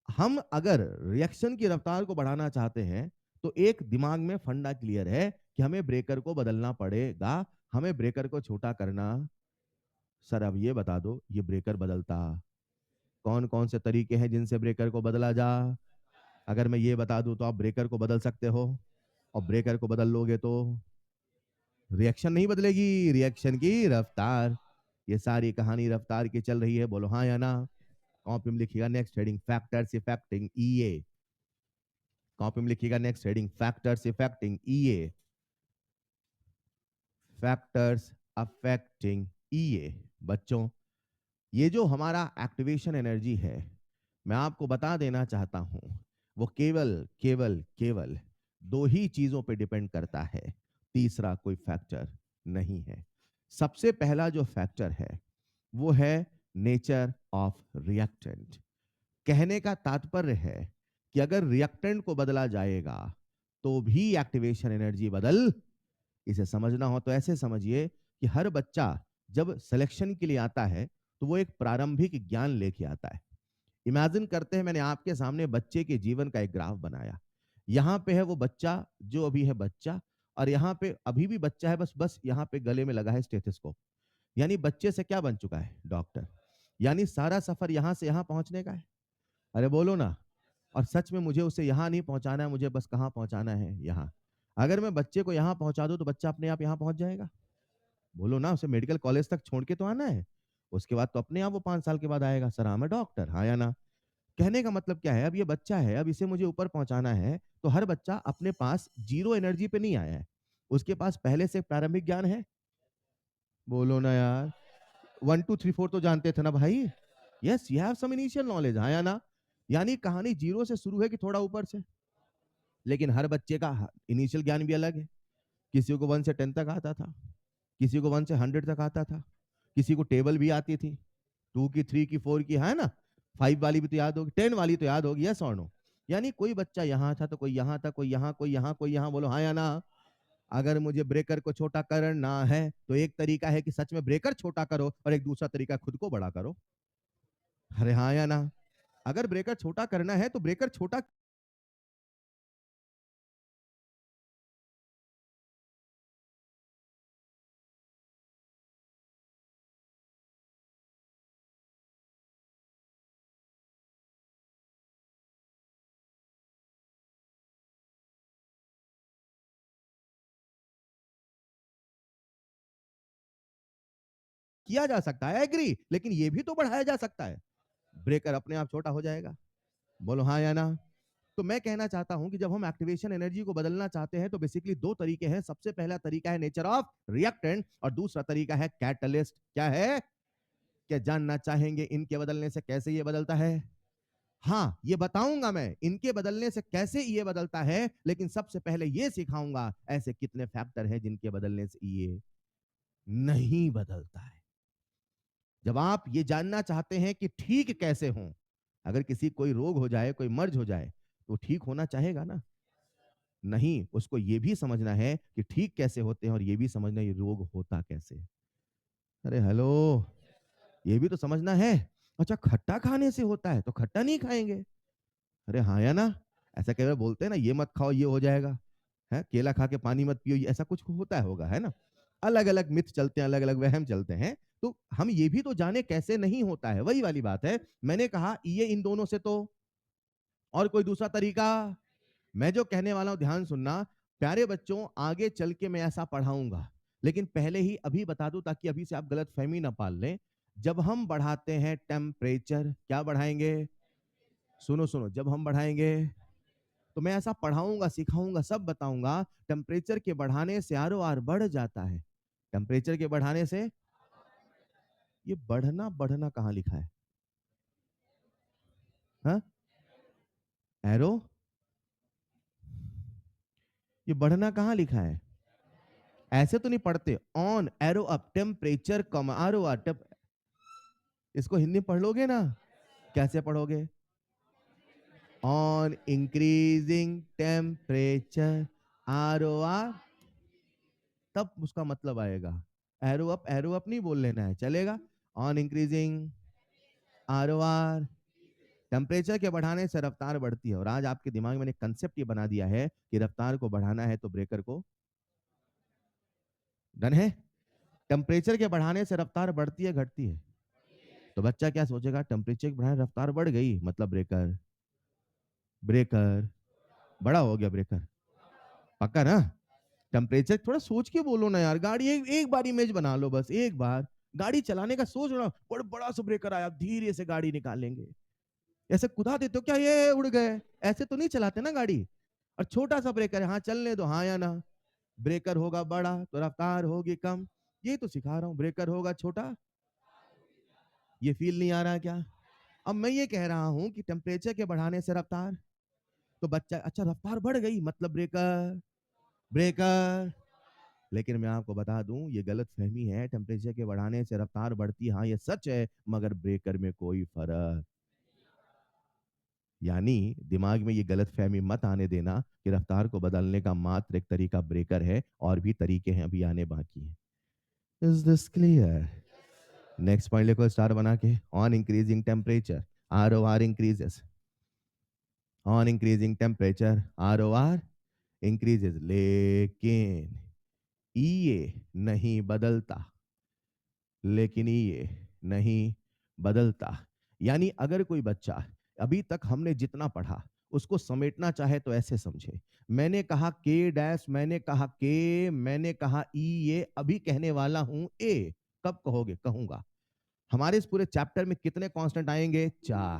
हम अगर रिएक्शन की रफ्तार को बढ़ाना चाहते हैं तो एक दिमाग में फंडा क्लियर है कि हमें ब्रेकर को बदलना पड़ेगा, हमें ब्रेकर को छोटा करना। सर अब ये बता दो, ये ब्रेकर बदलता कौन कौन से तरीके हैं जिनसे ब्रेकर को बदला जा? अगर मैं ये बता दूं तो आप ब्रेकर को बदल सकते हो, और ब्रेकर को बदल लोगे तो रिएक्शन नहीं बदलेगी, रिएक्शन की रफ्तार। ये सारी कहानी रफ्तार की चल रही है, बोलो हाँ या ना? कॉपी में लिखिएगा नेक्स्ट हेडिंग फैक्टर्स इफेक्टिंग ईए। कॉपी में लिखिएगा नेक्स्ट हेडिंग फैक्टर्स इफेक्टिंग ईए। फैक्टर्स अफेक्टिंग ईए। बच्चों, ये जो हमारा एक्टिवेशन एनर्जी है, मैं आपको बता देना चाहता हूं, वो केवल केवल केवल 2 ही चीजों पे डिपेंड करता है, तीसरा कोई फैक्टर नहीं है। सबसे पहला जो फैक्टर है वो है नेचर ऑफ रिएक्टेंट। कहने का तात्पर्य है कि अगर रिएक्टेंट को बदला जाएगा तो भी एक्टिवेशन एनर्जी बदल। इसे समझना हो तो ऐसे समझिए कि हर बच्चा जब सिलेक्शन के लिए आता है तो वो एक प्रारंभिक ज्ञान लेके आता है। इमेजिन करते हैं मैंने आपके सामने बच्चे के जीवन का एक ग्राफ बनाया। यहाँ पे है वो बच्चा जो अभी है बच्चा, और यहाँ पे अभी भी बच्चा है, बस बस यहाँ पे गले में लगा है स्टेथोस्कोप। यानी बच्चे से क्या बन चुका है? डॉक्टर। यानी सारा सफर यहाँ से यहाँ पहुंचने का है। अरे बोलो ना। और सच में मुझे उसे यहाँ नहीं पहुंचाना है, मुझे बस कहाँ पहुंचाना है? यहाँ। अगर मैं बच्चे को यहाँ पहुंचा दूं तो बच्चा अपने आप यहाँ पहुंच जाएगा? बोलो ना, उसे मेडिकल कॉलेज तक छोड़ के तो आना है, उसके बाद तो अपने आप वो 5 साल के बाद आएगा, सर हाँ मैं डॉक्टर, हाँ या ना? कहने का मतलब क्या है? अब ये बच्चा है, अब इसे मुझे ऊपर पहुंचाना है, तो हर बच्चा अपने पास जीरो एनर्जी पे नहीं आया है, उसके पास पहले से प्रारंभिक ज्ञान है। बोलो ना यार। 1 2 3 4 तो जानते थे ना भाई? Yes, you have some initial knowledge, हाँ या ना? यानी कहानी जीरो से शुरू है कि थोड़ा ऊपर से? लेकिन हर बच्चे का इनिशियल ज्ञान भी अलग है। किसी को 1 से 10 तक आता था, किसी को 1 से 100 तक आता था, किसी को टेबल भी आती थी, 2 की 3 की 4 की, है ना? 5 वाली भी तो याद होगी, 10 वाली तो याद होगी, यस और नो? यानी कोई बच्चा यहाँ था तो कोई यहाँ था, कोई यहाँ, कोई यहाँ, कोई यहाँ, बोलो हाँ या ना? अगर मुझे ब्रेकर को छोटा करना है तो एक तरीका है कि सच में ब्रेकर छोटा करो और एक दूसरा तरीका खुद को बड़ा करो। अरे हाँ या ना? अगर ब्रेकर छोटा करना है तो ब्रेकर छोटा किया जा सकता है, एग्री, लेकिन ये भी तो बढ़ाया जा सकता है। ब्रेकर अपने आप छोटा हो जाएगा। बोलो हाँ या ना? तो मैं कहना चाहता हूं कि जब हम एक्टिवेशन एनर्जी को बदलना चाहते हैं तो बेसिकली दो तरीके हैं। सबसे पहला तरीका है नेचर ऑफ रिएक्टेंट और दूसरा तरीका है कैटलिस्ट। क्या है? क्या जानना चाहेंगे इनके बदलने से कैसे ये बदलता है? हाँ, ये बताऊंगा मैं इनके बदलने से कैसे ये बदलता है, लेकिन सबसे पहले ये सिखाऊंगा ऐसे कितने फैक्टर हैं जिनके बदलने से ये नहीं बदलता है। जब आप ये जानना चाहते हैं कि ठीक कैसे हों, अगर किसी कोई रोग हो जाए, कोई मर्ज हो जाए, तो ठीक होना चाहेगा ना? नहीं, उसको ये भी समझना है कि ठीक कैसे होते हैं और ये भी समझना है ये रोग होता कैसे है। अरे हेलो, ये भी तो समझना है। अच्छा, खट्टा खाने से होता है तो खट्टा नहीं खाएंगे। अरे हाँ या ना? ऐसा कई बार बोलते हैं ना, ये मत खाओ ये हो जाएगा, है केला खा के पानी मत पियो, ऐसा कुछ होता है होगा, है ना? अलग अलग मिथ चलते हैं, अलग अलग वहम चलते हैं। तो हम ये भी तो जाने कैसे नहीं होता है, वही वाली बात है। मैंने कहा ये इन दोनों से तो और कोई दूसरा तरीका। मैं जो कहने वाला हूं ध्यान सुनना। प्यारे बच्चों, आगे चल के मैं ऐसा पढ़ाऊंगा, लेकिन पहले ही अभी बता दूं ताकि अभी से आप गलत फहमी ना पाल लें। जब हम बढ़ाते हैं टेम्परेचर, क्या बढ़ाएंगे? सुनो सुनो, जब हम बढ़ाएंगे तो मैं ऐसा पढ़ाऊंगा, सिखाऊंगा, सब बताऊंगा। टेम्परेचर के बढ़ाने से आर ओ आर बढ़ जाता है। टेम्परेचर के बढ़ाने से ये बढ़ना बढ़ना कहाँ लिखा है? हाँ, एरो, ये बढ़ना कहाँ लिखा है? ऐसे तो नहीं पढ़ते। ऑन एरो अप टेम्परेचर कम आर ओ आर। इसको हिंदी में पढ़ लोगे ना? कैसे पढ़ोगे? On increasing temperature R O R, तब उसका मतलब आएगा। एरो अप नहीं बोल लेना है, चलेगा? On increasing R O R, temperature के बढ़ाने से रफ्तार बढ़ती है। और आज आपके दिमाग में मैंने कंसेप्ट ये बना दिया है कि रफ्तार को बढ़ाना है तो ब्रेकर को, डन है? टेम्परेचर के बढ़ाने से रफ्तार बढ़ती है घटती है? तो बच्चा क्या सोचेगा? टेम्परेचर के बढ़ाने रफ्तार बढ़ गई मतलब ब्रेकर, ब्रेकर बड़ा हो गया, ब्रेकर पक्का ना? टेम्परेचर थोड़ा सोच के बोलो ना यार। गाड़ी एक बार इमेज बना लो, बस एक बार गाड़ी चलाने का सोच रहा, बड़ा बड़ा सा ब्रेकर आया, धीरे से गाड़ी निकालेंगे। ऐसे कुदा देते हो क्या? ये उड़ गए, ऐसे तो नहीं चलाते ना गाड़ी। और छोटा सा ब्रेकर है, हाँ चलने दो, हाँ या ना? ब्रेकर होगा बड़ा तो रफ्तार होगी कम। ये तो सिखा रहा हूं, ब्रेकर होगा छोटा। ये फील नहीं आ रहा क्या? अब मैं ये कह रहा हूं कि टेम्परेचर के बढ़ाने से रफ्तार, तो बच्चा अच्छा रफ्तार बढ़ गई मतलब ब्रेकर, ब्रेकर। लेकिन मैं आपको बता दूं ये गलत फहमी है। टेम्परेचर के बढ़ाने से रफ्तार बढ़ती, हाँ ये सच है, मगर ब्रेकर में कोई फर्क, यानी दिमाग में ये गलत फहमी मत आने देना कि रफ्तार को बदलने का मात्र एक तरीका ब्रेकर है, और भी तरीके हैं अभी आने बाकी हैं। Is this clear? Next point लिखो स्टार बना के। On increasing temperature R O R increases, on increasing temperature R O R increases, लेकिन ये नहीं बदलता, लेकिन ये नहीं बदलता। यानी अगर कोई बच्चा अभी तक हमने जितना पढ़ा उसको समेटना चाहे तो ऐसे समझे। मैंने कहा के डैश, मैंने कहा के, मैंने कहा ई, ये अभी कहने वाला हूं ए। कब कहोगे? कहूंगा। हमारे इस पूरे चैप्टर में कितने कांस्टेंट आएंगे? 4।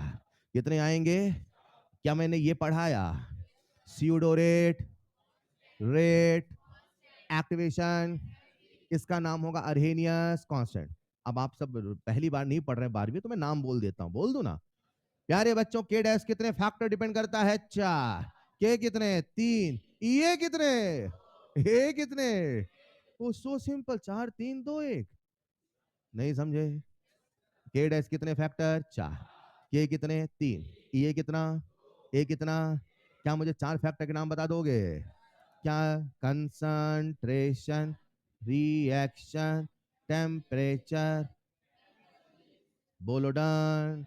कितने आएंगे? क्या मैंने ये पढ़ाया? स्यूडो रेट, रेट, एक्टिवेशन, इसका नाम होगा अर्हेनियस कांस्टेंट। अब आप सब पहली बार नहीं पढ़ रहे 12वीं, तो मैं नाम बोल देता हूं, बोल दू ना? प्यारे बच्चों, के डैश कितने फैक्टर डिपेंड करता है? 4। के कितने? 3। ये कितने? ए कितने? वो सो सिंपल, 4 3 2 1। नहीं समझे? के डैश कितने फैक्टर? 4। के कितने? 3। ये कितना? ए कितना? क्या मुझे 4 फैक्टर के नाम बता दोगे? क्या? कंसंट्रेशन, रिएक्शन, टेम्परेचर, बोलो डन।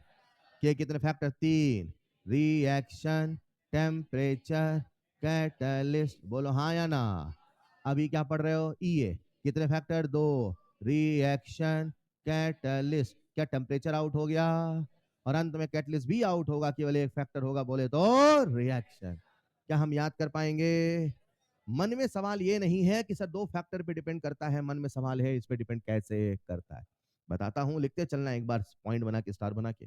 के कितने फैक्टर? 3। रिएक्शन, टेम्परेचर, कैटलिस्ट, बोलो हाँ या ना। अभी क्या पढ़ रहे हो? ईए कितने फैक्टर? 2। रिएक्शन, कैटलिस्ट, क्या टेम्परेचर आउट हो गया? और अंत में कैटलिस्ट भी आउट होगा, केवल एक फैक्टर होगा, बोले तो रिएक्शन। क्या हम याद कर पाएंगे? मन में सवाल ये नहीं है कि सर 2 फैक्टर पे डिपेंड करता है, मन में सवाल है इस पे डिपेंड कैसे करता है। बताता हूं, लिखते चलना एक बार, पॉइंट बना के, स्टार बना के।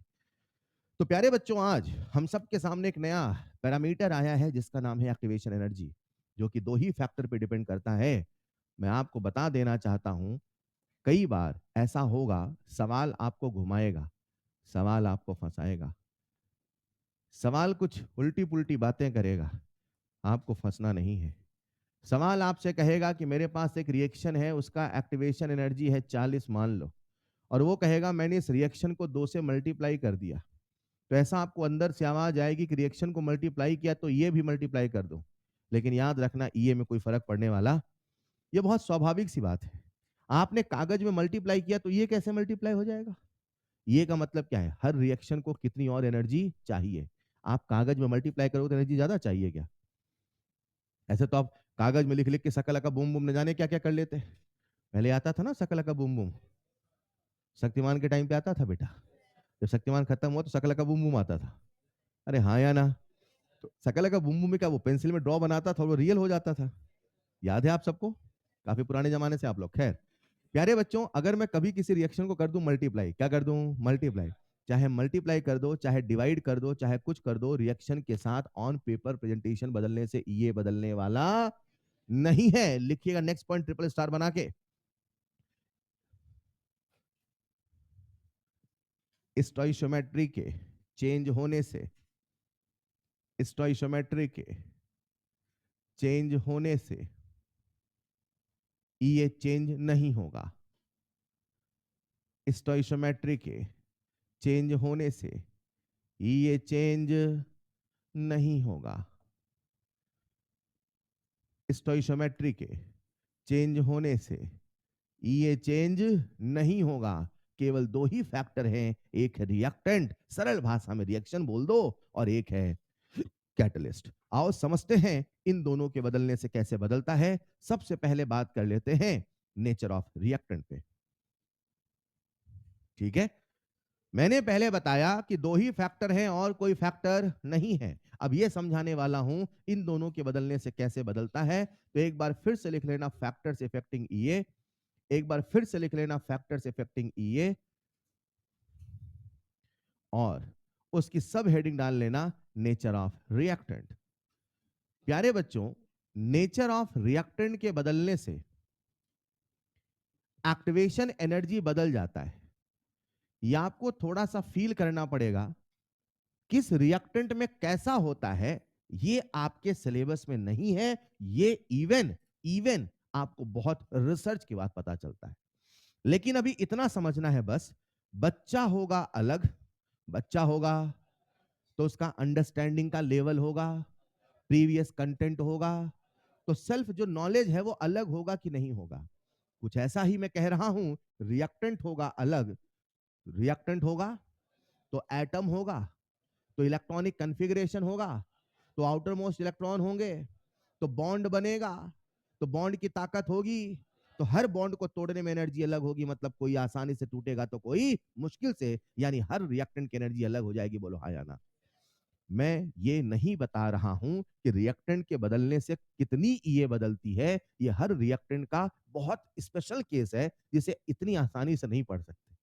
तो प्यारे बच्चों, आज हम सबके सामने एक नया पैरामीटर आया है जिसका नाम है एक्टिवेशन एनर्जी, जो कि 2 ही फैक्टर पे डिपेंड करता है। मैं आपको बता देना चाहता हूं, कई बार ऐसा होगा, सवाल आपको घुमाएगा, सवाल आपको फंसाएगा, सवाल कुछ उल्टी पुल्टी बातें करेगा, आपको फंसना नहीं है। सवाल आपसे कहेगा कि मेरे पास एक रिएक्शन है, उसका एक्टिवेशन एनर्जी है 40 मान लो, और वो कहेगा मैंने इस रिएक्शन को 2 से मल्टीप्लाई कर दिया। तो ऐसा आपको अंदर से आवाज आएगी कि रिएक्शन को मल्टीप्लाई किया तो ये भी मल्टीप्लाई कर दो। लेकिन याद रखना, ये में कोई फर्क पड़ने वाला, ये बहुत स्वाभाविक सी बात है। आपने कागज में मल्टीप्लाई किया तो ये कैसे मल्टीप्लाई हो जाएगा? ये का मतलब क्या है? हर रिएक्शन को कितनी और एनर्जी चाहिए। आप कागज में मल्टीप्लाई करोगे तो एनर्जी ज्यादा चाहिए क्या? ऐसे तो आप कागज में लिख लिख के शकला का बूम बूम न जाने क्या क्या कर लेते। पहले आता था ना शकला का बूम बूम, शक्तिमान के टाइम पे आता था बेटा। जब शक्तिमान खत्म हुआ तो शकला का बूम बूम आता था। अरे हाँ या ना? तो शकला का बूम बूम में क्या, वो पेंसिल में ड्रॉ बनाता था, वो रियल हो जाता था। याद है आप सबको? काफी पुराने जमाने से आप लोग। खैर प्यारे बच्चों, अगर मैं कभी किसी रिएक्शन को कर दूं मल्टीप्लाई, क्या कर दूं? मल्टीप्लाई। चाहे मल्टीप्लाई कर दो, चाहे डिवाइड कर दो, चाहे कुछ कर दो, रिएक्शन के साथ ऑन पेपर प्रेजेंटेशन बदलने से ये बदलने वाला नहीं है। लिखिएगा नेक्स्ट पॉइंट ट्रिपल स्टार बना के। स्टोइशियोमेट्री के चेंज होने से, स्टोइशियोमेट्री के चेंज होने से ये चेंज नहीं होगा। स्टोइशियोमेट्री के चेंज होने से ये चेंज नहीं होगा। स्टोइशियोमेट्री के चेंज होने से ये चेंज नहीं होगा। केवल 2 ही फैक्टर हैं, एक है रिएक्टेंट, सरल भाषा में रिएक्शन बोल दो, और एक है कैटलिस्ट। आओ समझते हैं इन दोनों के बदलने से कैसे बदलता है। सबसे पहले बात कर लेते हैं नेचर ऑफ रिएक्टेंट पे। ठीक है, मैंने पहले बताया कि 2 ही फैक्टर हैं और कोई फैक्टर नहीं है। अब ये समझाने वाला हूं इन दोनों के बदलने से कैसे बदलता है। तो एक बार फिर से लिख लेना फैक्टर्स इफेक्टिंग ईए, एक बार फिर से लिख लेना फैक्टर्स इफेक्टिंग ईए, और उसकी सब हेडिंग डाल लेना नेचर ऑफ रिएक्टेंट। प्यारे बच्चों, नेचर ऑफ रिएक्टेंट के बदलने से एक्टिवेशन एनर्जी बदल जाता है। यह आपको थोड़ा सा फील करना पड़ेगा। किस रिएक्टेंट में कैसा होता है ये आपके सिलेबस में नहीं है। ये इवन इवन आपको बहुत रिसर्च के बाद पता चलता है। लेकिन अभी इतना समझना है बस, बच्चा होगा अलग, बच्चा होगा तो उसका अंडरस्टैंडिंग का लेवल होगा, प्रीवियस कंटेंट होगा, तो सेल्फ जो नॉलेज है वो अलग होगा कि नहीं होगा। कुछ ऐसा ही मैं कह रहा हूं, रिएक्टेंट होगा अलग, रिएक्टेंट होगा तो एटम होगा, तो इलेक्ट्रॉनिक कन्फिग्रेशन होगा, तो आउटर मोस्ट इलेक्ट्रॉन होंगे, तो बॉन्ड बनेगा, तो बॉन्ड की ताकत होगी, तो हर बॉन्ड को तोड़ने में एनर्जी अलग होगी। मतलब कोई आसानी से टूटेगा तो कोई मुश्किल से, यानी हर रिएक्टेंट की एनर्जी अलग हो जाएगी। बोलो हाँ या ना? मैं ये नहीं बता रहा हूं कि रिएक्टेंट के बदलने से कितनी ये बदलती है। ये हर रिएक्टेंट का बहुत स्पेशल केस है जिसे इतनी आसानी से नहीं पढ़ सकते।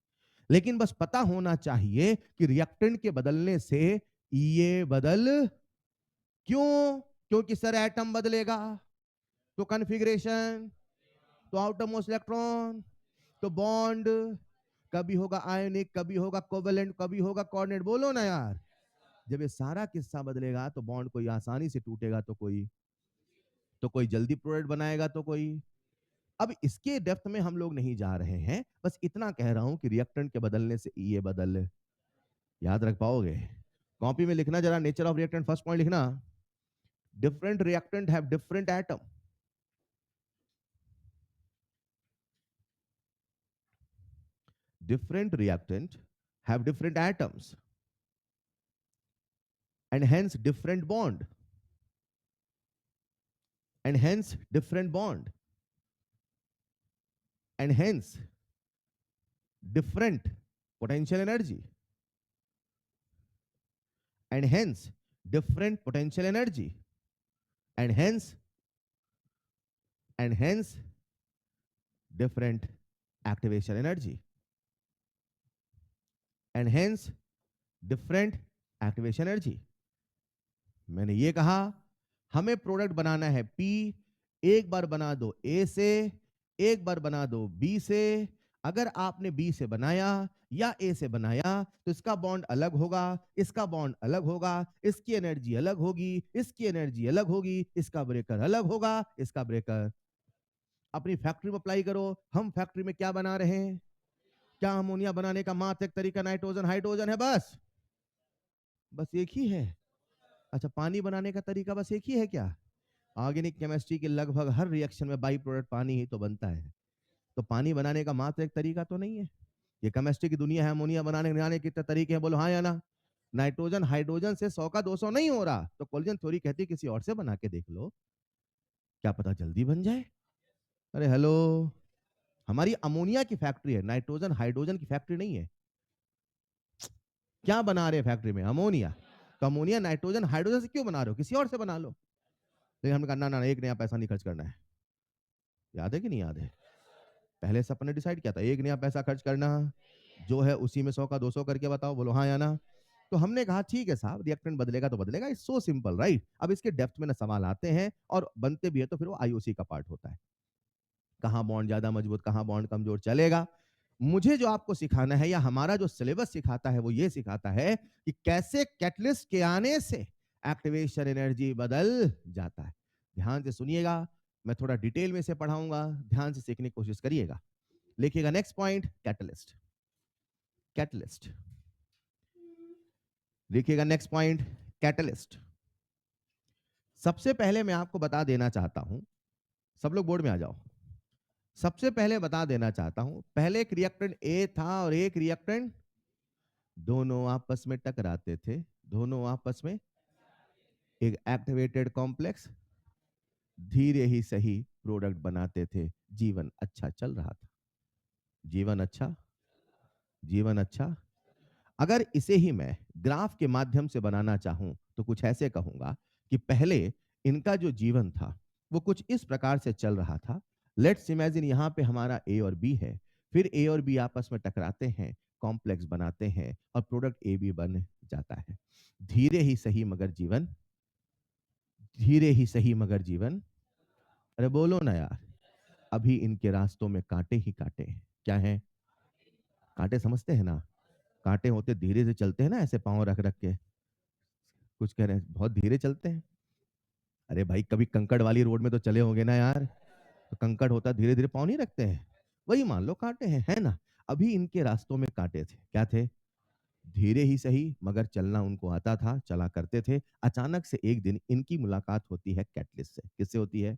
लेकिन बस पता होना चाहिए कि रिएक्टेंट के बदलने से ये बदल क्यों? क्योंकि सर एटम बदलेगा तो कॉन्फ़िगरेशन, तो आउटर मोस्ट इलेक्ट्रॉन, तो बॉन्ड, कभी होगा आयनिक, कभी होगा कोवेलेंट, कभी होगा कोऑर्डिनेट। बोलो ना यार। जब ये सारा किस्सा बदलेगा तो बॉन्ड कोई आसानी से टूटेगा, तो कोई जल्दी प्रोडक्ट बनाएगा, तो कोई। अब इसके डेप्थ में हम लोग नहीं जा रहे हैं, बस इतना कह रहा हूं कि रिएक्टेंट के बदलने से ये बदल। याद रख पाओगे? कॉपी में लिखना जरा, nature of reactant first point लिखना। Different reactant have different atom, different reactant have different atoms and hence different bond and hence different bond and hence different potential energy and hence different potential energy and hence different activation energy and hence different activation energy. मैंने ये कहा हमें product बनाना है P, एक बार बना दो ए से, एक बार बना दो बी से। अगर आपने बी से बनाया या ए से बनाया तो इसका बॉन्ड अलग होगा, इसका बॉन्ड अलग होगा, इसकी एनर्जी अलग होगी, इसकी एनर्जी अलग होगी, इसका ब्रेकर अलग होगा, इसका ब्रेकर। अपनी फैक्ट्री में अप्लाई करो। हम फैक्ट्री में क्या बना रहे हैं? क्या अमोनिया बनाने का मात्र एक तरीका नाइट्रोजन हाइड्रोजन है? बस बस एक ही है। अच्छा, पानी बनाने का तरीका बस एक ही है क्या? ऑर्गेनिक केमिस्ट्री के लगभग हर रिएक्शन में बाई प्रोडक्ट पानी ही तो बनता है। तो पानी बनाने का मात्र एक तरीका तो नहीं है। ये केमिस्ट्री की दुनिया है। अमोनिया बनाने कितने तरीके हैं? बोलो हाँ या ना। नाइट्रोजन हाइड्रोजन से 100 का 200 नहीं हो रहा तो कोलिजन थ्योरी कहती है किसी और से बना के देख लो, क्या पता जल्दी बन जाए। अरे हेलो, हमारी अमोनिया की फैक्ट्री है, नाइट्रोजन हाइड्रोजन की फैक्ट्री नहीं है। क्या बना रहे हैं फैक्ट्री में? अमोनिया। तो अमोनिया नाइट्रोजन हाइड्रोजन से क्यों बना रहे हो? किसी और से बना लो। लेकिन हमने कहा ना ना, एक नया पैसा नहीं खर्च करना है। याद है कि नहीं याद है? पहले से अपने डिसाइड किया था एक नया पैसा खर्च करना, जो है उसी में 100 का 200 करके बताओ। बोलो हाँ या ना। तो हमने कहा ठीक है साहब, रिएक्टेंट बदलेगा तो बदलेगा, इट्स सो सिंपल राइट। अब इसके डेप्थ में ना सवाल आते हैं और बनते भी है तो फिर वो आईओसी का पार्ट होता है। कहाँ बॉन्ड ज्यादा मजबूत, कहाँ बॉन्ड कमजोर चलेगा। मुझे जो आपको सिखाना है या हमारा जो सिलेबस सिखाता है वो ये सिखाता है कि कैसे कैटलिस्ट के आने से एक्टिवेशन एनर्जी बदल जाता है। ध्यान से सुनिएगा, मैं थोड़ा डिटेल में से पढ़ाऊंगा, ध्यान से सीखने की कोशिश करिएगा। लिखिएगा नेक्स्ट पॉइंट, कैटलिस्ट। कैटलिस्ट लिखिएगा नेक्स्ट पॉइंट, कैटलिस्ट। सबसे पहले मैं आपको बता देना चाहता हूं, सब लोग बोर्ड में आ जाओ। सबसे पहले बता देना चाहता हूं, पहले एक रिएक्टेंट ए था और एक रिएक्टेंट, दोनों आपस में टकराते थे, दोनों आपस में एक एक्टिवेटेड कॉम्प्लेक्स धीरे ही सही प्रोडक्ट बनाते थे। जीवन अच्छा चल रहा था। जीवन अच्छा, जीवन अच्छा। अगर इसे ही मैं ग्राफ के माध्यम से बनाना चाहूं तो कुछ ऐसे कहूंगा कि पहले इनका जो जीवन था वो कुछ इस प्रकार से चल रहा था। लेट्स इमेजिन यहां पे हमारा ए और बी है, फिर ए और बी आपस में टकराते हैं, कॉम्प्लेक्स बनाते हैं और प्रोडक्ट ए बी बन जाता है। धीरे ही सही मगर जीवन, धीरे ही सही मगर जीवन। अरे बोलो ना यार। अभी इनके रास्तों में कांटे ही कांटे हैं। क्या है? कांटे समझते हैं ना? कांटे होते धीरे से चलते हैं ना, ऐसे पांव रख रख के। कुछ कह रहे हैं बहुत धीरे चलते हैं। अरे भाई कभी कंकड़ वाली रोड में तो चले होंगे ना यार। तो कंकड़ होता धीरे धीरे पांव नहीं रखते हैं, वही मान लो कांटे हैं, है ना। अभी इनके रास्तों में कांटे थे। क्या थे? धीरे ही सही मगर चलना उनको आता था, चला करते थे। अचानक से एक दिन इनकी मुलाकात होती है कैटलिस्ट से। किससे होती है?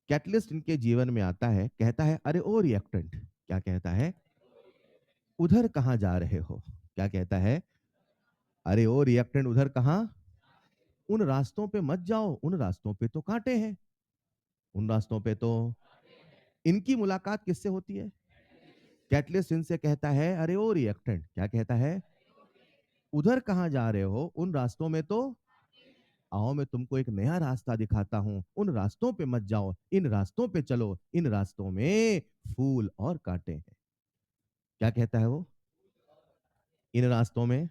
कैटलिस्ट इनके जीवन में आता है, कहता है अरे ओ रिएक्टेंट। क्या कहता है? उधर कहाँ जा रहे हो? क्या कहता है? अरे ओ रिएक्टेंट उधर कहाँ? उन रास्तों पे मत जाओ, उन रास्तों पे तो कांटे हैं, उन रास्तों पे तो। इनकी मुलाकात किससे होती है? कैटलिस्ट इनसे कहता है अरे ओ रिएक्टेंट। क्या कहता है? उधर कहाँ जा रहे हो? उन रास्तों में तो। आओ मैं तुमको एक नया रास्ता दिखाता हूं, उन रास्तों पे मत जाओ, इन रास्तों पे चलो, इन रास्तों में फूल और कांटे हैं। क्या कहता है वो? इन रास्तों में।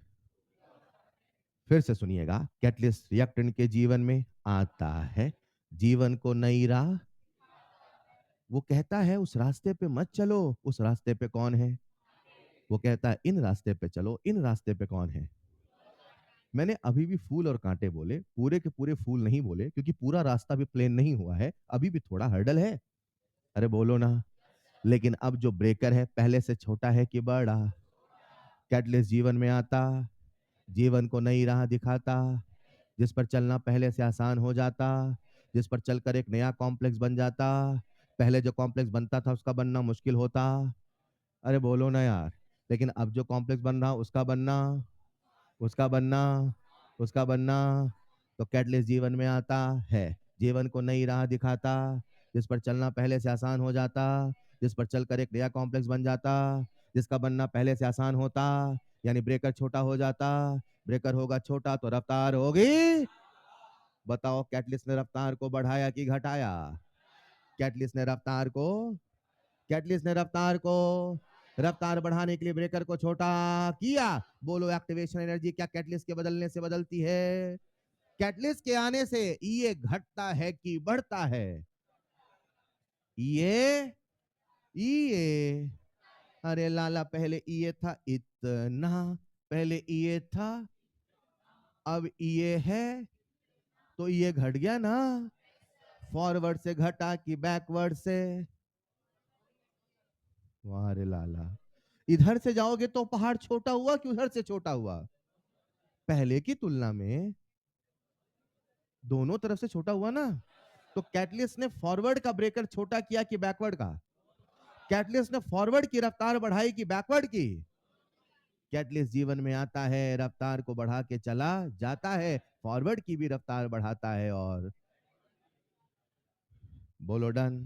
फिर से सुनिएगा, कैटलिस्ट रिएक्टेंट के जीवन में आता है, जीवन को नई राह, वो कहता है उस रास्ते पे मत चलो। उस रास्ते पे कौन है? वो कहता है इन रास्ते पे चलो, इन रास्ते पे कौन है? मैंने अभी भी फूल और कांटे बोले, पूरे के पूरे फूल नहीं बोले, क्योंकि पूरा रास्ता भी प्लेन नहीं हुआ है, अभी भी थोड़ा हर्डल है। अरे बोलो ना। लेकिन अब जो ब्रेकर है पहले से छोटा है कि बड़ा? कैटलिस्ट जीवन में आता, जीवन को नई राह दिखाता, जिस पर चलना पहले से आसान हो जाता, जिस पर चलकर एक नया कॉम्प्लेक्स बन जाता। पहले जो कॉम्प्लेक्स बनता था उसका बनना मुश्किल होता। अरे बोलो ना यार। लेकिन अब जो कॉम्प्लेक्स बन रहा उसका बनना, उसका बनना, उसका बनना, तो कैटलिस्ट जीवन में आता है। जीवन को नई राह दिखाता, जिस पर चलना पहले से आसान हो जाता, जिस पर चलकर एक नया कॉम्प्लेक्स बन जाता, जिसका बनना पहले से आसान होता। यानी ब्रेकर छोटा हो जाता, ब्रेकर होगा छोटा तो रफ्तार होगी। बताओ कैटलिस्ट ने रफ्तार को बढ़ाया कि घटाया? कैटलिस्ट ने रफ्तार को, कैटलिस्ट ने रफ्तार को, रफ्तार बढ़ाने के लिए ब्रेकर को छोटा किया। बोलो एक्टिवेशन एनर्जी क्या कैटलिस्ट के बदलने से बदलती है? कैटलिस्ट के आने से ये घटता है कि बढ़ता है? ये, अरे लाला पहले ये था इतना, पहले ये था, अब ये है, तो ये घट गया ना। फॉरवर्ड से घटा कि बैकवर्ड से? वाह रे लाला, इधर से जाओगे तो पहाड़ छोटा हुआ कि उधर से छोटा हुआ? पहले की तुलना में दोनों तरफ से छोटा हुआ ना। तो कैटलिस्ट ने फॉरवर्ड का ब्रेकर छोटा किया कि बैकवर्ड का? कैटलिस्ट ने फॉरवर्ड की रफ्तार बढ़ाई कि बैकवर्ड की? कैटलिस्ट जीवन में आता है, रफ्तार को बढ़ा के चला जाता है, फॉरवर्ड की भी रफ्तार बढ़ाता है। और बोलो डन।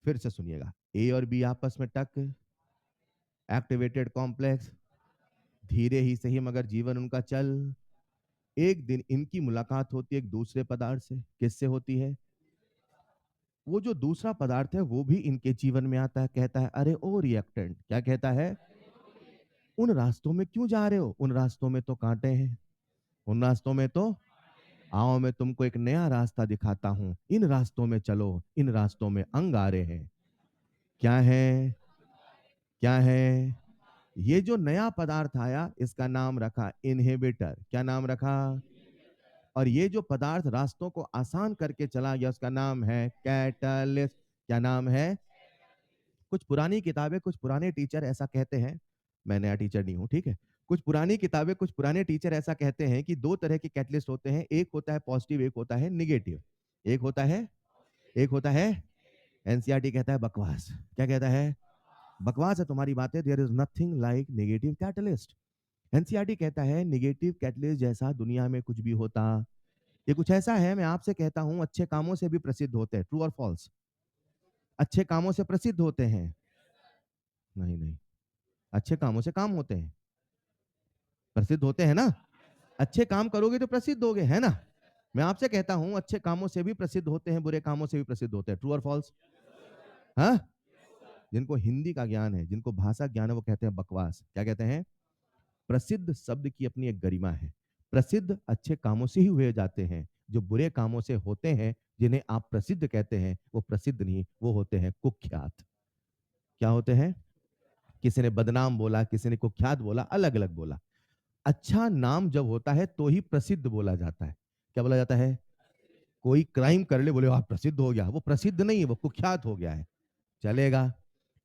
फिर से सुनिएगा, ए और बी आपस में टक, एक्टिवेटेड कॉम्प्लेक्स, धीरे ही सही मगर जीवन उनका चल। एक दिन इनकी मुलाकात होती है एक दूसरे पदार्थ से। किससे होती है? वो जो दूसरा पदार्थ है वो भी इनके जीवन में आता है, कहता है अरे ओ रिएक्टेंट, क्या कहता है? उन रास्तों में क्यों जा रहे हो? उन रास्तों में तो कांटे हैं, उन रास्तों में तो, आओ मैं तुमको एक नया रास्ता दिखाता हूं, इन रास्तों में चलो, इन रास्तों में अंगारे हैं। क्या है? क्या है? ये जो नया पदार्थ आया इसका नाम रखा इनहिबिटर। क्या नाम रखा? और ये जो पदार्थ रास्तों को आसान करके चला गया उसका नाम है कैटलिस्ट। क्या नाम है? कुछ पुरानी किताबें, कुछ पुराने टीचर ऐसा कहते हैं, मैं नया टीचर नहीं हूं, ठीक है। कुछ पुरानी किताबें, कुछ पुराने टीचर ऐसा कहते हैं कि दो तरह के कैटलिस्ट होते हैं, एक होता है पॉजिटिव, एक होता है निगेटिव। एक होता है, एक होता है, एनसीईआरटी कहता है बकवास। क्या कहता है? बकवास है तुम्हारी बातें, there is nothing like negative catalyst. NCERT कहता है निगेटिव कैटलिस्ट जैसा दुनिया में कुछ भी होता, ये कुछ ऐसा है, मैं आपसे कहता हूं अच्छे कामों से भी प्रसिद्ध होते हैं। ट्रू और फॉल्स? अच्छे कामों से प्रसिद्ध होते हैं? नहीं नहीं, अच्छे कामों से काम होते हैं, प्रसिद्ध होते हैं ना। अच्छे काम करोगे तो प्रसिद्ध होगे, है ना। मैं आपसे कहता हूं अच्छे कामों से भी प्रसिद्ध होते हैं, बुरे कामों से भी प्रसिद्ध होते हैं। ट्रू और फॉल्स? हाँ। जिनको हिंदी का ज्ञान है, जिनको भाषा ज्ञान है, वो कहते हैं बकवास। क्या कहते हैं? प्रसिद्ध शब्द की अपनी एक गरिमा है। प्रसिद्ध अच्छे कामों से ही हुए जाते हैं, जो बुरे कामों से होते हैं, जिन्हें आप प्रसिद्ध कहते हैं, वो प्रसिद्ध नहीं, वो होते हैं कुख्यात। क्या होते हैं? किसी ने बदनाम बोला, किसी ने कुख्यात बोला, अलग अलग बोला। अच्छा नाम जब होता है तो ही प्रसिद्ध बोला जाता है। क्या बोला जाता है? कोई क्राइम कर ले, बोले आप प्रसिद्ध हो गया, वो प्रसिद्ध नहीं है, वो कुख्यात हो गया है। चलेगा।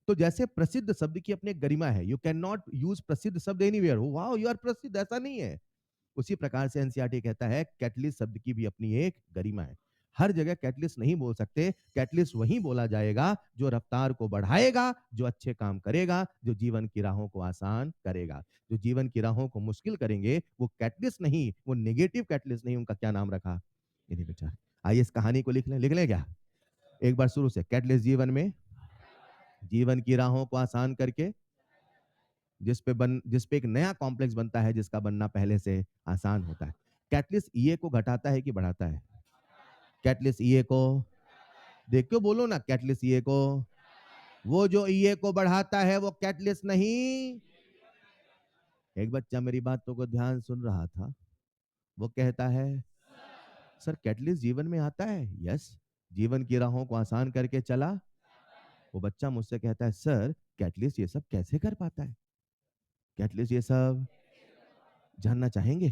तो जैसे प्रसिद्ध शब्द की अपनी एक गरिमा है, यू कैन नॉट यूज प्रसिद्ध शब्द एनीवेयर, वाओ यू आर प्रसिद्ध, ऐसा नहीं है। उसी प्रकार से एनसीईआरटी कहता है कैटलिस्ट शब्द की भी अपनी एक गरिमा है। हर जगह कैटलिस्ट नहीं बोल सकते। कैटलिस्ट वही बोला जाएगा जो रफ्तार को बढ़ाएगा, जो अच्छे काम करेगा, जो जीवन की राहों को आसान करेगा। जो जीवन की राहों को मुश्किल करेंगे वो कैटलिस्ट नहीं, वो नेगेटिव कैटलिस्ट नहीं, उनका क्या नाम रखा? इनहिबिटर। आइए इस कहानी को लिख लें क्या? एक बार शुरू से, कैटलिस्ट जीवन में, जीवन की राहों को आसान करके, जिस पे एक नया कॉम्प्लेक्स बनता है, जिसका बनना पहले से आसान होता है। कैटलिस्ट ईए को घटाता है कि बढ़ाता है? कैटलिस्ट ईए को, देख क्यों बोलो ना, कैटलिस्ट ईए को, वो जो ईए को बढ़ाता है वो कैटलिस्ट नहीं। एक बच्चा मेरी बातों को ध्यान सुन रहा था, वो कहता है सर कैटलिस्ट जीवन में आता है? यस, जीवन की राहों को आसान करके चला। वो बच्चा मुझसे कहता है सर कैटलिस्ट ये सब कैसे कर पाता है? कैटलिस्ट ये सब जानना चाहेंगे?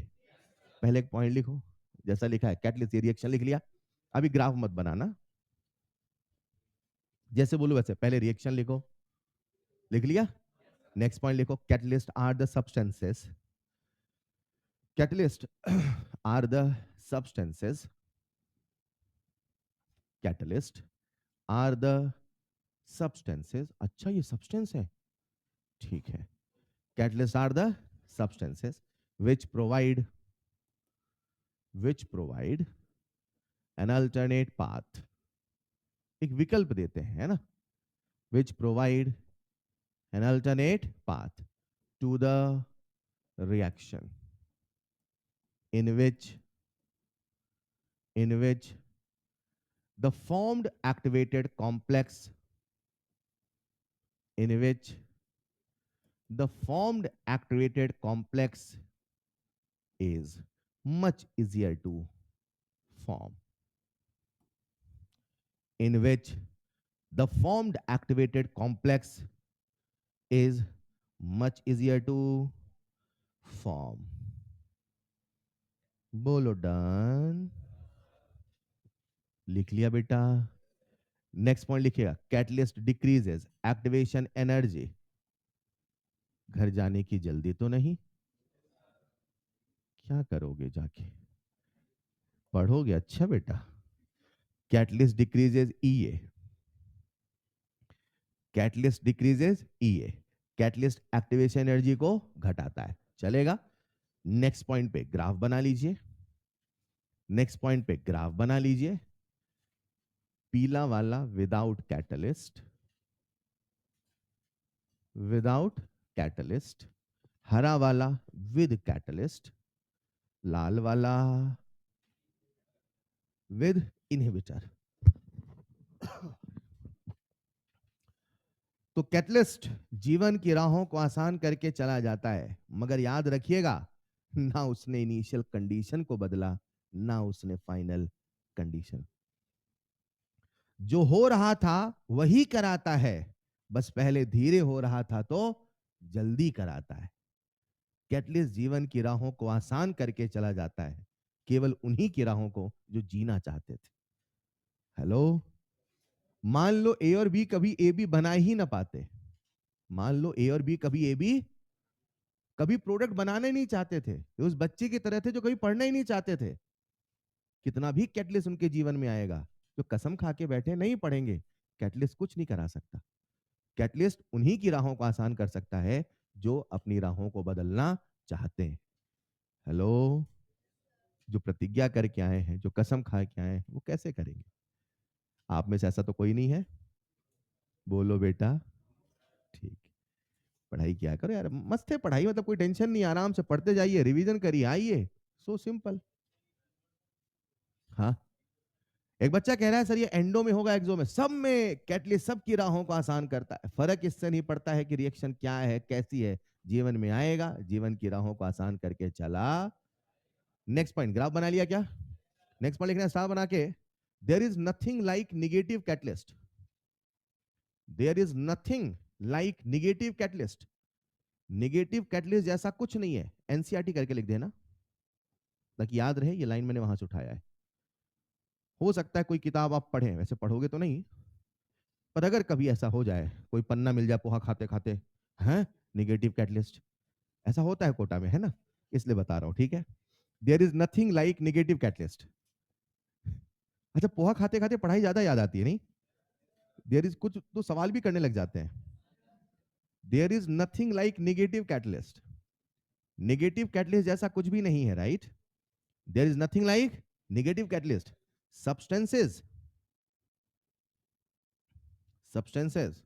पहले एक पॉइंट लिखो, जैसा लिखा है कैटलिस्ट, ये रिएक्शन लिख लिया। अभी ग्राफ मत बनाना, जैसे बोलो वैसे, पहले रिएक्शन लिखो। लिख लिया? नेक्स्ट पॉइंट लिखो, catalyst are the substances, catalyst are the substances, catalyst are the substances. अच्छा ये सब्सटेंस है, ठीक है, catalysts are the substances which provide an alternate path, एक विकल्प देते हैं, है ना, which provide an alternate path to the reaction in which the formed activated complex in which the formed activated complex is much easier to form, in which the formed activated complex is much easier to form. बोलो done. लिख लिया बेटा। Next point लिखिएगा, catalyst decreases activation energy. घर जाने की जल्दी तो नहीं? क्या करोगे जाके? पढ़ोगे? अच्छा बेटा। कैटलिस्ट डिक्रीजेस ईए, कैटलिस्ट डिक्रीजेस ईए, कैटलिस्ट एक्टिवेशन एनर्जी को घटाता है, चलेगा। नेक्स्ट पॉइंट पे ग्राफ बना लीजिए, नेक्स्ट पॉइंट पे ग्राफ बना लीजिए। पीला वाला विदाउट कैटलिस्ट, विदाउट कैटलिस्ट, हरा वाला विद कैटलिस्ट, लाल वाला विद इनहिबिटर। तो कैटलिस्ट जीवन की राहों को आसान करके चला जाता है, मगर याद रखिएगा, ना उसने इनिशियल कंडीशन को बदला, ना उसने फाइनल कंडीशन। जो हो रहा था वही कराता है, बस पहले धीरे हो रहा था तो जल्दी कराता है। कैटलिस्ट जीवन की राहों को आसान करके चला जाता है, केवल उन्हीं की राहों को जो जीना चाहते थे। हेलो, मान लो ए और बी कभी ए बी बना ही ना पाते, मान लो ए और बी कभी ए बी कभी प्रोडक्ट बनाने नहीं चाहते थे, ये उस बच्चे की तरह थे जो कभी पढ़ना ही नहीं चाहते थे। कितना भी कैटलिस्ट उनके जीवन में आएगा, जो कसम खा के बैठे नहीं पढ़ेंगे, कैटलिस्ट कुछ नहीं करा सकता। कैटलिस्ट उन्हीं की राहों को आसान कर सकता है जो अपनी राहों को बदलना चाहते हैं। हेलो, जो प्रतिज्ञा करके आए हैं, जो कसम खा के आए हैं, वो कैसे करेंगे? आप में से ऐसा तो कोई नहीं है? बोलो बेटा। ठीक, पढ़ाई किया करो यार, मस्त है पढ़ाई, मतलब कोई टेंशन नहीं, आराम से पढ़ते जाइए, रिवीजन करिए, आइए, सो सिंपल। हाँ, एक बच्चा कह रहा है सर ये एंडो में होगा एक्सो में, सब में कैटलिस्ट सबकी राहों को आसान करता है। फर्क इससे नहीं पड़ता है कि रिएक्शन क्या है, कैसी है, जीवन में आएगा, जीवन की राहों को आसान करके चला। नेक्स्ट पॉइंट, ग्राफ बना लिया क्या? नेक्स्ट पॉइंट लिखना है स्टार बना के, there is nothing like negative catalyst, there is nothing like negative catalyst. Negative catalyst जैसा कुछ नहीं है, एनसीईआरटी करके लिख देना ताकि याद रहे, ये लाइन मैंने वहां से उठाया है। हो सकता है कोई किताब आप पढ़ें, वैसे पढ़ोगे तो नहीं, पर अगर कभी ऐसा हो जाए, कोई पन्ना मिल जाए पोहा खाते खाते, हैं निगेटिव कैटलिस्ट, ऐसा होता है कोटा में, है ना, इसलिए बता रहा हूं, ठीक है। There is nothing like negative catalyst. अच्छा, पोहा खाते खाते पढ़ाई ज्यादा याद आती है नहीं? देयर इज, कुछ तो सवाल भी करने लग जाते हैं। There is nothing like negative catalyst, negative catalyst जैसा कुछ भी नहीं है, right? There is nothing like negative catalyst. substances substances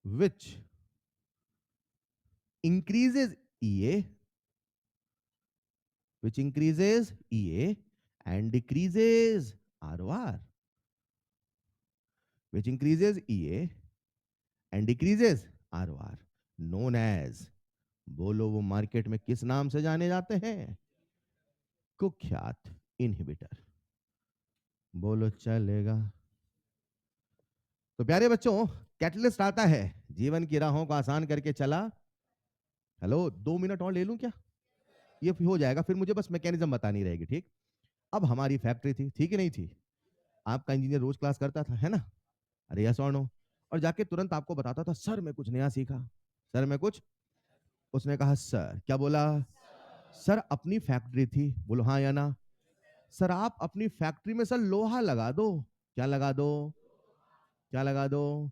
which increases EA, which increases EA and decreases ROR, which increases EA and decreases ROR, known as, बोलो वो market में किस नाम से जाने जाते हैं? कुख्यात इनहिबिटर। बोलो चलेगा? तो प्यारे बच्चों, कैटलिस्ट आता है, जीवन की राहों को आसान करके चला। हेलो, 2 मिनट और ले लूं क्या? ये हो जाएगा, फिर मुझे बस मैकेनिज्म बतानी रहेगी, ठीक? अब हमारी फैक्ट्री थी, ठीक है नहीं थी? आपका इंजीनियर रोज क्लास करता था, है ना? अरे यस और नो? और जाके तुरंत आपको बताता था, सर मैं कुछ नया सीखा, सर मैं कुछ, उसने कहा सर, क्या बोला? सर अपनी फैक्ट्री थी, बोलो हाँ या ना? सर आप अपनी फैक्ट्री में सर लोहा लगा दो, क्या लगा दो? क्या लगा दो?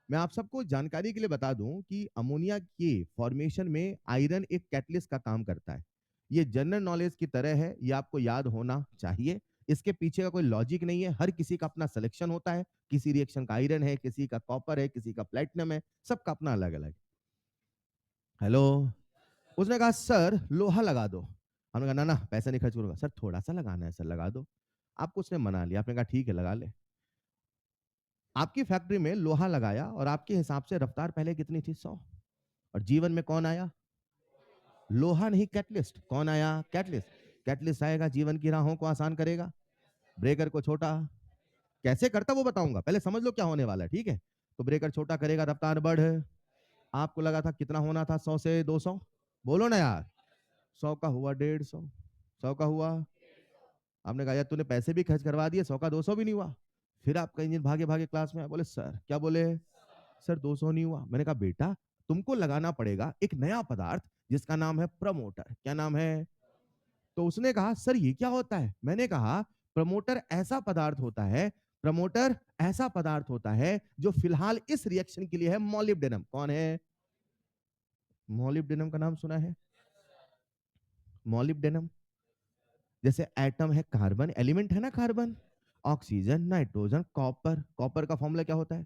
मैं आप सबको जानकारी के लिए बता दूं कि अमोनिया के फॉर्मेशन में आयरन एक कैटलिस्ट का काम करता है। ये जनरल नॉलेज की तरह है, ये आपको याद होना चाहिए। इसके पीछे का कोई लॉजिक नहीं है, हर किसी का अपना सिलेक्शन होता है। किसी रिएक्शन का आयरन है, किसी का कॉपर है, किसी का प्लेटिनम है, सबका अपना अलग अलग। हेलो। उसने कहा सर लोहा लगा दो। हमने कहा ना ना पैसा नहीं खर्च करूंगा। सर थोड़ा सा लगाना है, सर लगा दो। आपको उसने मना लिया, आपने कहा ठीक है लगा ले। आपकी फैक्ट्री में लोहा लगाया और आपके हिसाब से रफ्तार पहले कितनी थी? 100। और जीवन में कौन आया? लोहा नहीं, कैटलिस्ट। कौन आया? कैटलिस्ट। कैटलिस्ट आएगा, जीवन की राहों को आसान करेगा, ब्रेकर को छोटा। कैसे करता वो बताऊंगा, पहले समझ लो क्या होने वाला है, ठीक है? तो ब्रेकर छोटा करेगा, रफ्तार बढ़। आपको लगा था कितना होना था? 100 से 200। बोलो ना यार। 100 का हुआ 150, 100 का हुआ। आपने कहा यार तूने पैसे भी खर्च करवा दिए, 100 का 200 भी नहीं हुआ। फिर आपका इंजन भागे भागे क्लास में आया, बोले सर क्या बोले? सर 200 नहीं हुआ। मैंने कहा बेटा तुमको लगाना पड़ेगा एक नया पदार्थ जिसका नाम है प्रमोटर। क्या नाम है? तो उसने कहा सर ये क्या होता है? मैंने कहा प्रमोटर ऐसा पदार्थ होता है, प्रमोटर ऐसा पदार्थ होता है जो फिलहाल इस रिएक्शन के लिए है मॉलिब्डेनम। कौन है? मॉलिब्डेनम का नाम सुना है? मॉलिब्डेनम जैसे एटम है, कार्बन एलिमेंट है ना, carbon, oxygen, nitrogen, copper. Copper का फॉर्मूला क्या होता है?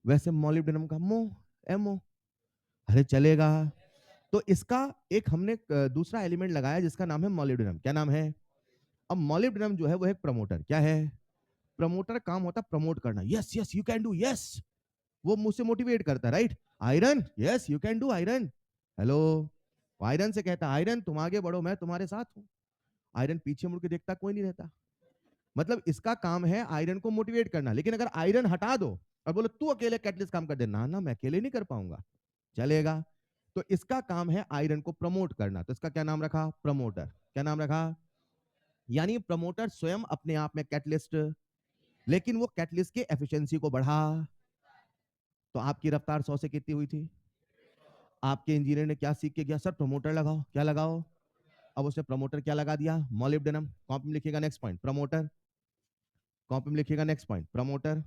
वैसे मॉलिब्डेनम का मो, एमओ। अरे चलेगा। तो इसका एक हमने दूसरा एलिमेंट लगाया जिसका नाम है मॉलिब्डेनम। क्या नाम है? अब मॉलिब्डेनम जो है वो एक प्रमोटर। क्या है? प्रमोटर काम होता है प्रमोट करना। Yes yes you can do, yes. वो मुझसे मोटिवेट करता है, right? Iron, yes you can do iron. Hello. Iron से कहता है आयरन तुम आगे बढ़ो, मैं तुम्हारे साथ हूं। आयरन पीछे मुड़ के देखता, कोई नहीं रहता। मतलब इसका काम है आयरन को मोटिवेट करना। लेकिन अगर आयरन हटा दो और बोलो तू अकेले कैटलिस्ट काम कर दे, ना ना मैं अकेले नहीं कर पाऊंगा। चलेगा। तो इसका काम है आयरन को प्रमोट करना, तो इसका क्या नाम रखा? प्रमोटर। क्या नाम रखा? यानी प्रमोटर स्वयं अपने आप में कैटलिस्ट, लेकिन वो कैटलिस्ट की एफिशिएंसी को बढ़ा। तो आपकी रफ्तार 100 से कितनी हुई थी? आपके इंजीनियर ने क्या सीख के गया? सर प्रमोटर लगाओ। क्या लगाओ? अब उसने प्रमोटर क्या लगा दिया? मॉलिब्डेनम। कॉपी में लिखिएगा नेक्स्ट पॉइंट, प्रमोटर। कॉपी में लिखिएगा नेक्स्ट पॉइंट, प्रमोटर।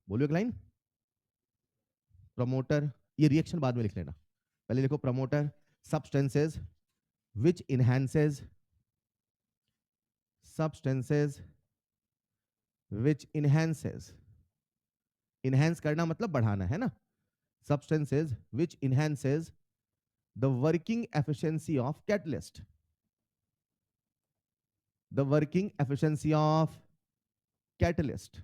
बोलिए एक लाइन। प्रमोटर। ये रिएक्शन बाद में लिख लेना, पहले लिखो promoter. substances which enhances, substances which enhances, enhance करना मतलब बढ़ाना है ना। substances which enhances the working efficiency of catalyst, the working efficiency of catalyst,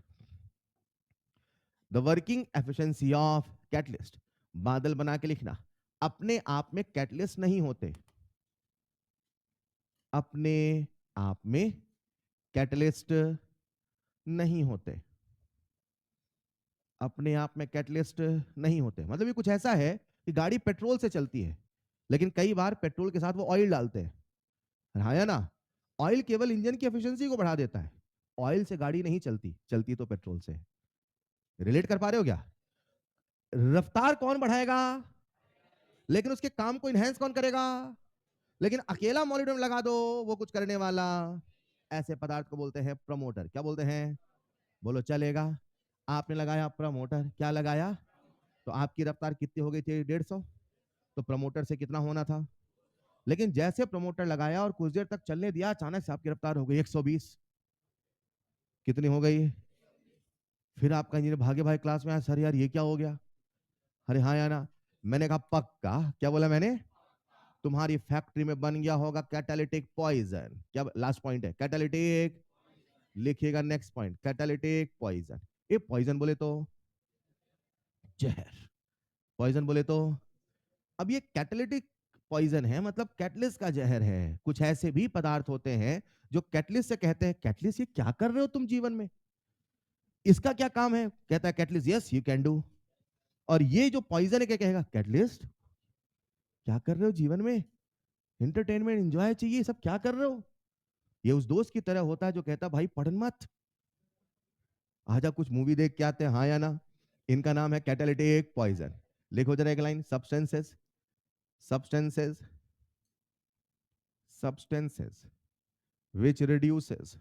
the working efficiency of catalyst। बादल बना के लिखना। अपने आप में कैटलिस्ट नहीं होते, अपने आप में कैटलिस्ट नहीं होते, अपने आप में कैटलिस्ट नहीं होते। मतलब ये कुछ ऐसा है कि गाड़ी पेट्रोल से चलती है, लेकिन कई बार पेट्रोल के साथ वो ऑयल डालते हैं। हाँ या ना? ऑयल केवल इंजन की एफिशिएंसी को बढ़ा देता है। ऑयल से गाड़ी नहीं चलती, चलती तो पेट्रोल से। रिलेट कर पा रहे हो क्या? रफ्तार कौन बढ़ाएगा? लेकिन उसके काम को इनहेंस कौन करेगा? लेकिन अकेला मॉलिब्डेनम लगा दो, वो कुछ करने वाला। ऐसे पदार्थ को बोलते हैं प्रमोटर। क्या बोलते हैं? बोलो चलेगा। आपने लगाया प्रमोटर। क्या लगाया? तो आपकी रफ्तार कितनी हो गई थी? 150। तो प्रमोटर से कितना होना था? लेकिन जैसे प्रमोटर लगाया और कुछ देर तक चलने दिया, अचानक से आपकी रफ्तार हो गई 120। कितनी हो गई? फिर आपका इंजीनियर भागे भागे क्लास में आया, सर यार ये क्या हो गया? अरे हाँ या ना? मैंने कहा पक्का। क्या बोला मैंने? तुम्हारी फैक्ट्री में बन गया होगा कैटालिटिक पॉइजन। क्या लास्ट पॉइंट है? कैटालिटिक। लिखिएगा नेक्स्ट पॉइंट, कैटालिटिक पॉइजन। ये पॉइजन बोले तो जहर, पॉइजन बोले तो। अब ये कैटालिटिक पॉइजन है, मतलब कैटलिस्ट का जहर है। कुछ ऐसे भी पदार्थ होते हैं जो कैटलिस्ट से कहते हैं कैटलिस्ट ये क्या कर रहे हो तुम जीवन में, इसका क्या काम है? कहता है catalyst yes you can do. और ये जो पॉइजन है क्या कहेगा? कैटलिस्ट क्या कर रहे हो जीवन में, एंटरटेनमेंट एंजॉय चाहिए, सब क्या कर रहे हो? ये उस दोस्त की तरह होता है जो कहता भाई पढ़ मत, आजा कुछ मूवी देख के आते हैं, हाँ या ना? इनका नाम है कैटालिटिक पॉइजन। लिखो जरा एक line, substances, substances, substances which reduces,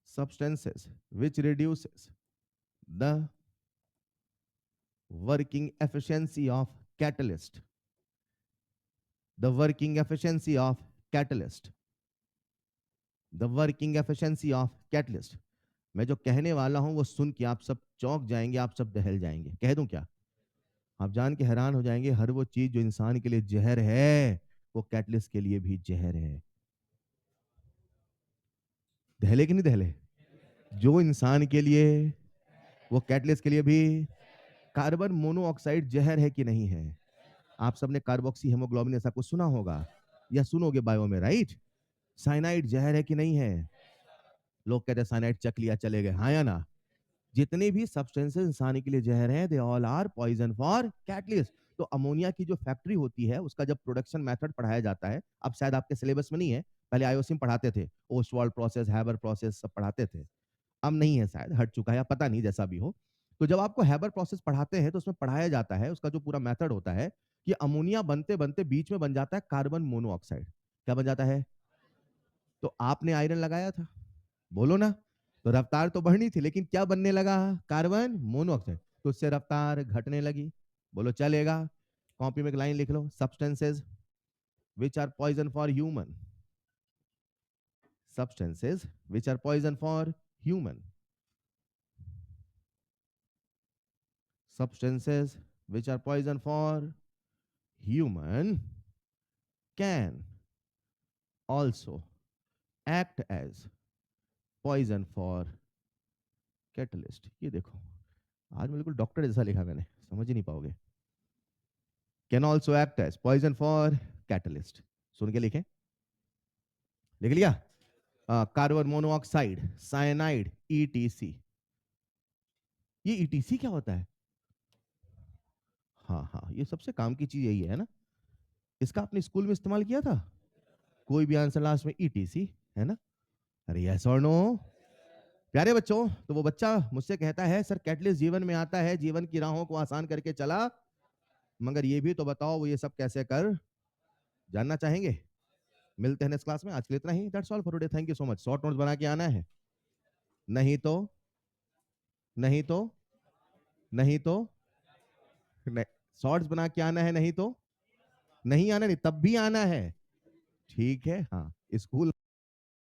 substances which reduces the working efficiency of catalyst, the working efficiency of catalyst, the working efficiency of catalyst. मैं जो कहने वाला हूं वो सुन के आप सब चौंक जाएंगे, आप सब दहल जाएंगे। कह दूं क्या? आप जान के हैरान हो जाएंगे, हर वो चीज जो इंसान के लिए जहर है वो कैटलिस्ट के लिए भी जहर है। दहले कि नहीं दहले? जो इंसान के लिए वो कैटलिस्ट के लिए भी। कार्बन मोनोऑक्साइड जहर है कि नहीं है? आप सबने कार्बोक्सी हेमोग्लोबिन ऐसा कुछ सुना होगा या सुनोगे बायो में, राइट? साइनाइड जहर है कि नहीं है? लोग कहते हैं साइनाइड चक लिया चले गए, हाँ या ना? जितने भी सब्सटेंसेस इंसान के लिए जहर हैं, they all are poison for catalyst. तो अमोनिया की जो फैक्ट्री होती है उसका जब प्रोडक्शन मेथड पढ़ाया जाता है, अब शायद आपके सिलेबस में नहीं है, पहले आईओसी में पढ़ाते थे, ओस्वाल्ड प्रोसेस, हैबर प्रोसेस सब पढ़ाते थे, अब नहीं है, शायद हट चुका है या पता नहीं, जैसा भी हो। तो जब आपको हैबर प्रोसेस पढ़ाते हैं तो उसमें पढ़ाया जाता है, उसका जो पूरा मेथड होता है कि अमोनिया बनते बनते बीच में बन जाता है कार्बन मोनोऑक्साइड। क्या बन जाता है? तो आपने आयरन लगाया था, बोलो ना, तो रफ्तार तो बढ़नी थी, लेकिन क्या बनने लगा? Carbon monoxide. तो उससे रफ्तार घटने लगी। बोलो चलेगा? कॉपी में एक लाइन लिख लो, substances which are poison for human, substances which are poison for human, substances which are poison for human can also act as poison for catalyst। ये देखो, आज बिल्कुल डॉक्टर जैसा लिखा मैंने, समझ ही नहीं पाओगे। Can also act as poison for catalyst. सुन के लिखें, लिख लिया? Carbon monoxide, cyanide, ETC. ये ईटीसी क्या होता है? हाँ हाँ, ये सबसे काम की चीज यही है ना। इसका आपने स्कूल में इस्तेमाल किया था? कोई भी आंसर लास्ट में ईटीसी है ना? अरे यस और नो? प्यारे बच्चों, तो वो बच्चा मुझसे कहता है सर कैटलिस्ट जीवन में आता है, जीवन की राहों को आसान करके चला, मगर ये भी तो बताओ वो ये सब कैसे कर, जानना चाहेंगे? मिलते हैं नेक्स्ट क्लास में, आज के लिए इतना ही। That's all for today, thank you so much. Short notes बना के आना है, नहीं तो नहीं तो नहीं तो नहीं, शॉर्ट्स बना के आना है, नहीं तो नहीं आना, नहीं तब भी आना है, ठीक है? हाँ, स्कूल